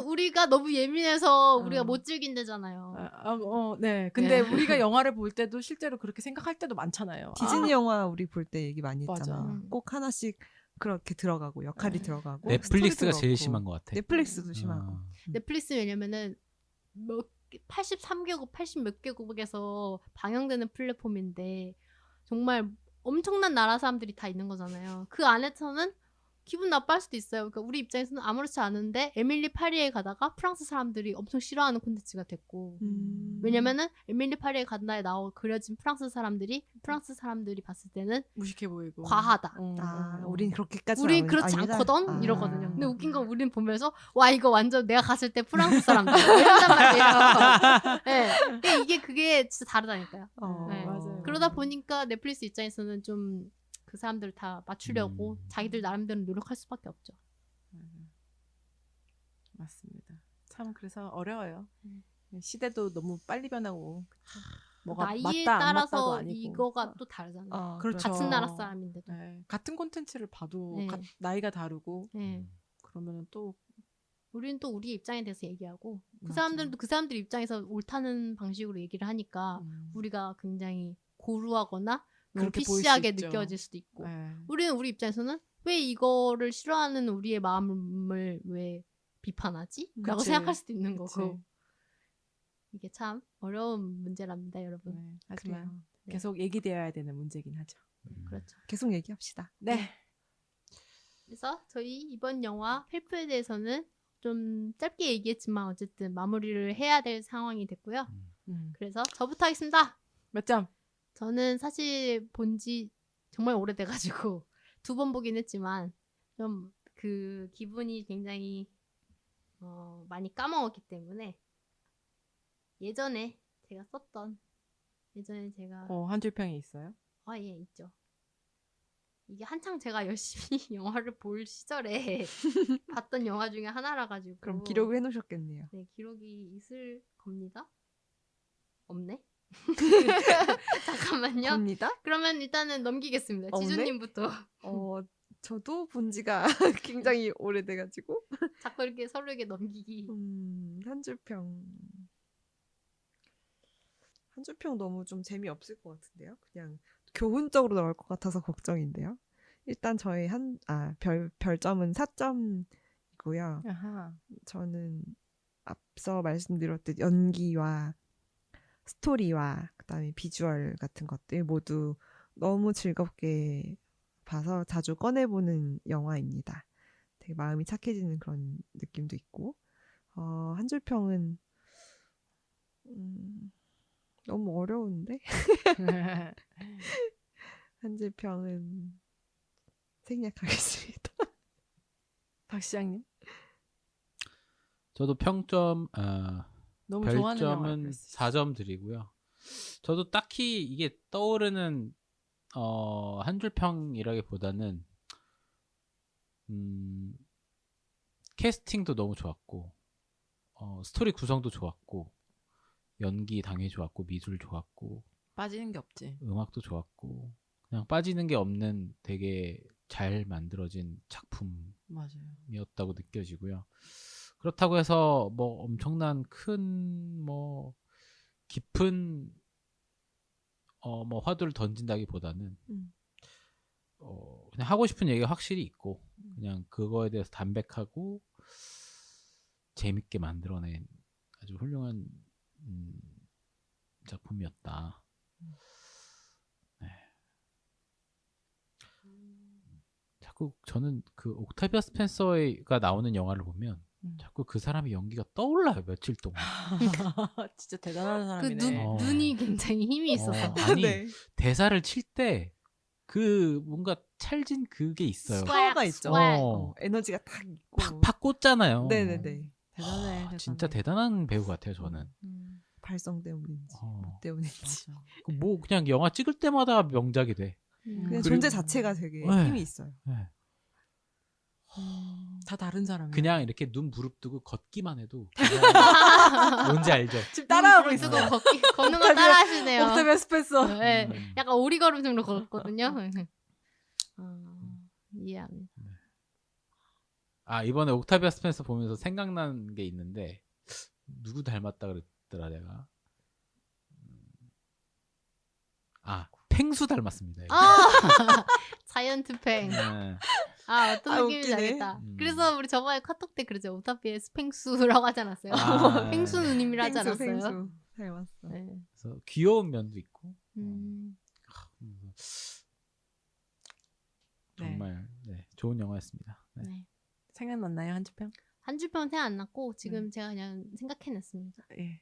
우리가 너무 예민해서 어. 우리가 못 즐긴대잖아요. 네. 근데 네. 우리가 영화를 볼 때도 실제로 그렇게 생각할 때도 많잖아요. 디즈니 영화 우리 볼 때 얘기 많이 맞아. 했잖아요. 꼭 하나씩 그렇게 들어가고 역할이 들어가고 넷플릭스가 스토리도 제일 그렇고. 심한 것 같아. 넷플릭스도 심하고. 넷플릭스 왜냐면은 83개국, 80 몇 개국에서 방영되는 플랫폼인데 정말 엄청난 나라 사람들이 다 있는 거잖아요. 그 안에서는 기분 나빠할 수도 있어요. 그러니까 우리 입장에서는 아무렇지 않은데 에밀리 파리에 가다가 프랑스 사람들이 엄청 싫어하는 콘텐츠가 됐고 왜냐면은 에밀리 파리에 간다에 그려진 프랑스 사람들이 봤을 때는 무식해 보이고 과하다. 우린 그렇게까지 우린 그렇지 않거든? 이러거든요. 근데 웃긴 건 우린 보면서 와 이거 완전 내가 갔을 때 프랑스 사람들 이런단 말이에요. 네. 근데 그게 진짜 다르다니까요. 네. 맞아요. 그러다 보니까 넷플릭스 입장에서는 좀 그 사람들을 다 맞추려고 자기들 나름대로 노력할 수밖에 없죠. 맞습니다. 참 그래서 어려워요. 시대도 너무 빨리 변하고 뭐가 나이에 맞다 안 맞다도 따라서 아니고. 이거가 또 다르잖아요. 그렇죠. 같은 나라 사람인데도. 네. 같은 콘텐츠를 봐도 네. 나이가 다르고 네. 그러면은 또 우리는 또 우리 입장에 대해서 얘기하고 그 맞아. 사람들도 그 사람들 입장에서 옳다는 방식으로 얘기를 하니까 우리가 굉장히 고루하거나 너무 그렇게 보일 수 PC하게 있죠. 느껴질 수도 있고 네. 우리는 우리 입장에서는 왜 이거를 싫어하는 우리의 마음을 왜 비판하지? 라고 그치. 생각할 수도 있는 그치. 거고 이게 참 어려운 문제랍니다 여러분. 네. 하지만 그래요. 네. 계속 얘기되어야 되는 문제긴 하죠. 그렇죠. 계속 얘기합시다. 네. 그래서 저희 이번 영화 헬프에 대해서는 좀 짧게 얘기했지만 어쨌든 마무리를 해야 될 상황이 됐고요. 그래서 저부터 하겠습니다. 몇 점? 저는 사실 본지 정말 오래돼가지고 2번 보긴 했지만 좀 그 기분이 굉장히 많이 까먹었기 때문에 예전에 제가 한 줄 평이 있어요? 예 있죠. 이게 한창 제가 열심히 영화를 볼 시절에 봤던 영화 중에 하나라 가지고. 그럼 기록을 해놓으셨겠네요. 네, 기록이 있을 겁니다. 없네. 잠깐만요. 겁니다. 그러면 일단은 넘기겠습니다. 없네? 지주님부터. 저도 본 지가 굉장히 오래돼가지고. 자꾸 이렇게 서로에게 넘기기. 한 줄평. 한 줄평 너무 좀 재미없을 것 같은데요. 그냥 교훈적으로 나올 것 같아서 걱정인데요. 일단 저의 별점은 4점이고요. 아하. 저는 앞서 말씀드렸듯 연기와 스토리와 그다음에 비주얼 같은 것들 모두 너무 즐겁게 봐서 자주 꺼내보는 영화입니다. 되게 마음이 착해지는 그런 느낌도 있고 한 줄평은 너무 어려운데 한 줄평은 생략하겠습니다. 박 시장님 저도 평점 너무 좋아하는 영화 별점은 4점 드리고요. 저도 딱히 이게 떠오르는 한 줄 평이라기보다는 캐스팅도 너무 좋았고 스토리 구성도 좋았고 연기 당연히 좋았고 미술 좋았고 빠지는 게 없지. 음악도 좋았고 그냥 빠지는 게 없는 되게 잘 만들어진 작품이었다고 맞아요. 느껴지고요. 그렇다고 해서 뭐 엄청난 큰 뭐 깊은 뭐 화두를 던진다기보다는 그냥 하고 싶은 얘기가 확실히 있고 그냥 그거에 대해서 담백하고 재밌게 만들어낸 아주 훌륭한 작품이었다. 네. 자꾸 저는 그 옥타비아 스펜서가 나오는 영화를 보면 자꾸 그 사람의 연기가 떠올라요 며칠 동안. 진짜 대단한 그 사람이네. 눈이 굉장히 힘이 있어서. 아니 네. 대사를 칠 때 그 뭔가 찰진 그게 있어요. 파워가 있죠. 어. 에너지가 딱 있고. 팍팍 꽂잖아요. 네네네. 대단해. 진짜 대단한 배우 같아요 저는. 발성 때문인지 뭐 때문인지. 맞아. 뭐 그냥 영화 찍을 때마다 명작이 돼. 그냥 그리고- 존재 자체가 되게 네. 힘이 있어요. 네. 다 다른 사람이야. 그냥 이렇게 눈 부릅뜨고 걷기만 해도 그냥 뭔지 알죠? 지금 따라하고 쓰고 있어. 걷는 거 따라 하시네요. 옥타비아 스펜서. 네. 음. 약간 오리걸음 정도 걷거든요. 이해합니다. 이번에 옥타비아 스펜서 보면서 생각난 게 있는데 누구 닮았다 그랬더라 내가. 펭수 닮았습니다. 자이언트 팽. 네. 어떤 느낌인지 웃기네. 알겠다. 그래서 우리 저번에 카톡 때 그러죠. 오타피의 스팽수라고 하지 않았어요? 아, 펭수 누님이라 하지 않았어요? 펭수 닮았어. 네. 그래서 귀여운 면도 있고 정말 네, 좋은 영화였습니다. 네. 네. 생각났나요 한주평? 한 줄평 생각 안 났고 지금 제가 그냥 생각해냈습니다. 예.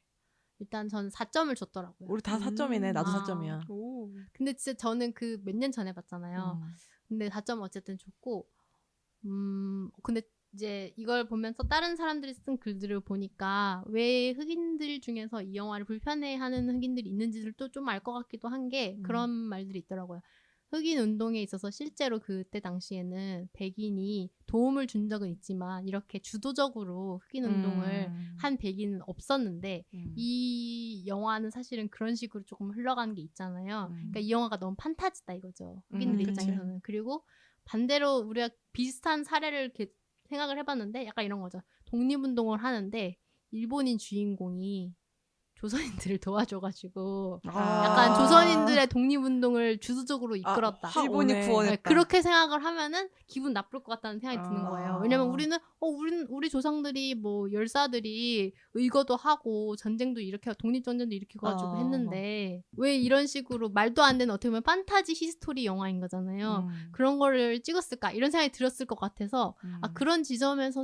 일단 저는 4점을 줬더라고요. 우리 다 4점이네. 나도 아. 4점이야. 오. 근데 진짜 저는 그 몇 년 전에 봤잖아요. 근데 4점 어쨌든 줬고 근데 이제 이걸 보면서 다른 사람들이 쓴 글들을 보니까 왜 흑인들 중에서 이 영화를 불편해하는 흑인들이 있는지를 또 좀 알 것 같기도 한 게 그런 말들이 있더라고요. 흑인 운동에 있어서 실제로 그때 당시에는 백인이 도움을 준 적은 있지만 이렇게 주도적으로 흑인 운동을 한 백인은 없었는데 이 영화는 사실은 그런 식으로 조금 흘러가는 게 있잖아요. 그러니까 이 영화가 너무 판타지다 이거죠. 흑인들 그치. 입장에서는. 그리고 반대로 우리가 비슷한 사례를 이렇게 생각을 해봤는데 약간 이런 거죠. 독립운동을 하는데 일본인 주인공이 조선인들을 도와줘가지고 약간 조선인들의 독립운동을 주도적으로 이끌었다. 일본이 오네. 구원했다. 네, 그렇게 생각을 하면은 기분 나쁠 것 같다는 생각이 드는 거예요. 왜냐면 우리는 우리 조상들이 뭐 열사들이 의거도 하고 전쟁도 이렇게 독립전쟁도 일으켜가지고 했는데 왜 이런 식으로 말도 안 되는 어떻게 보면 판타지 히스토리 영화인 거잖아요. 그런 거를 찍었을까 이런 생각이 들었을 것 같아서 그런 지점에서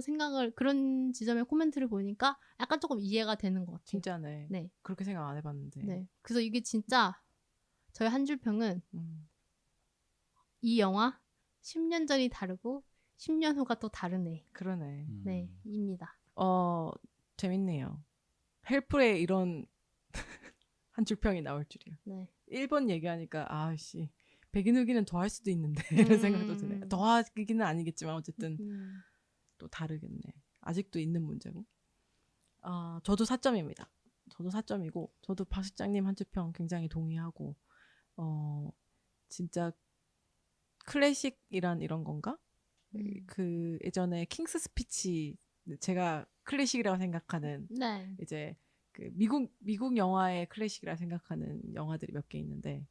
그런 지점의 코멘트를 보니까 약간 조금 이해가 되는 것 같아요. 진짜네. 네. 그렇게 생각 안 해봤는데. 네. 그래서 이게 진짜 저희 한 줄평은 이 영화 10년 전이 다르고 10년 후가 또 다르네. 그러네. 네, 입니다. 재밌네요. 헬프에 이런 한 줄평이 나올 줄이야. 네. 1번 얘기하니까 아씨 백인 흑인은 더 할 수도 있는데 이런 생각도 드네요. 더 하기는 아니겠지만 어쨌든 또 다르겠네. 아직도 있는 문제고. 저도 4점입니다. 저도 4점이고 저도 박 실장님 한 주평 굉장히 동의하고 진짜 클래식이란 이런 건가? 그 예전에 킹스 스피치 제가 클래식이라고 생각하는 네. 이제 그 미국 영화의 클래식이라 생각하는 영화들이 몇 개 있는데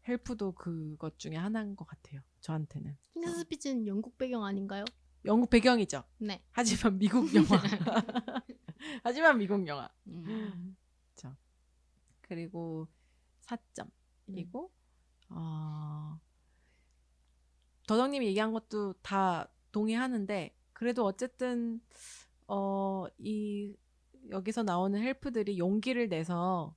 헬프도 그것 중에 하나인 것 같아요. 저한테는. 킹스 스피치는 영국 배경 아닌가요? 영국 배경이죠. 네. 하지만 미국 영화. 하지만 미국 영화. 그렇죠. 그리고 4점이고 더덕님이 얘기한 것도 다 동의하는데 그래도 어쨌든 이 여기서 나오는 헬프들이 용기를 내서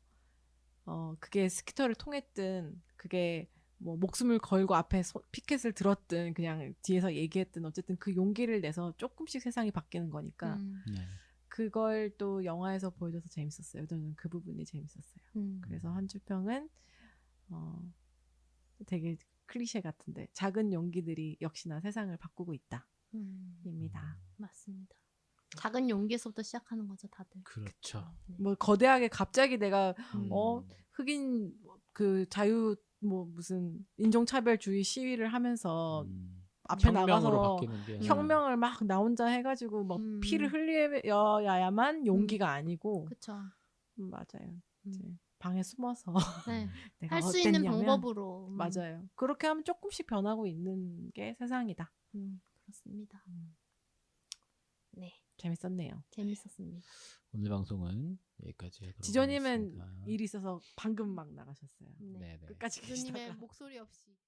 그게 스키터를 통했든 그게 뭐 목숨을 걸고 앞에 피켓을 들었든 그냥 뒤에서 얘기했든 어쨌든 그 용기를 내서 조금씩 세상이 바뀌는 거니까 네. 그걸 또 영화에서 보여줘서 재밌었어요. 저는 그 부분이 재밌었어요. 그래서 한 줄평은 되게 클리셰 같은데 작은 용기들이 역시나 세상을 바꾸고 있다. 입니다. 맞습니다. 작은 용기에서부터 시작하는 거죠, 다들. 그렇죠. 뭐 거대하게 갑자기 내가 흑인 그 자유 뭐 무슨 인종차별주의 시위를 하면서 앞에 혁명으로 나가서 바뀌는 게 혁명을 막 나 혼자 해가지고 막 피를 흘려야만 용기가 아니고 그렇죠. 맞아요. 이제 방에 숨어서 네. 내가 할 수 있는 어땠냐면 방법으로. 맞아요. 그렇게 하면 조금씩 변하고 있는 게 세상이다. 그렇습니다. 네. 재밌었네요. 재밌었습니다. 오늘 방송은 여기까지 하도록 지조님은 하겠습니다. 일이 있어서 방금 막 나가셨어요. 네. 네네. 끝까지 교수님의 계시다가 목소리 없이.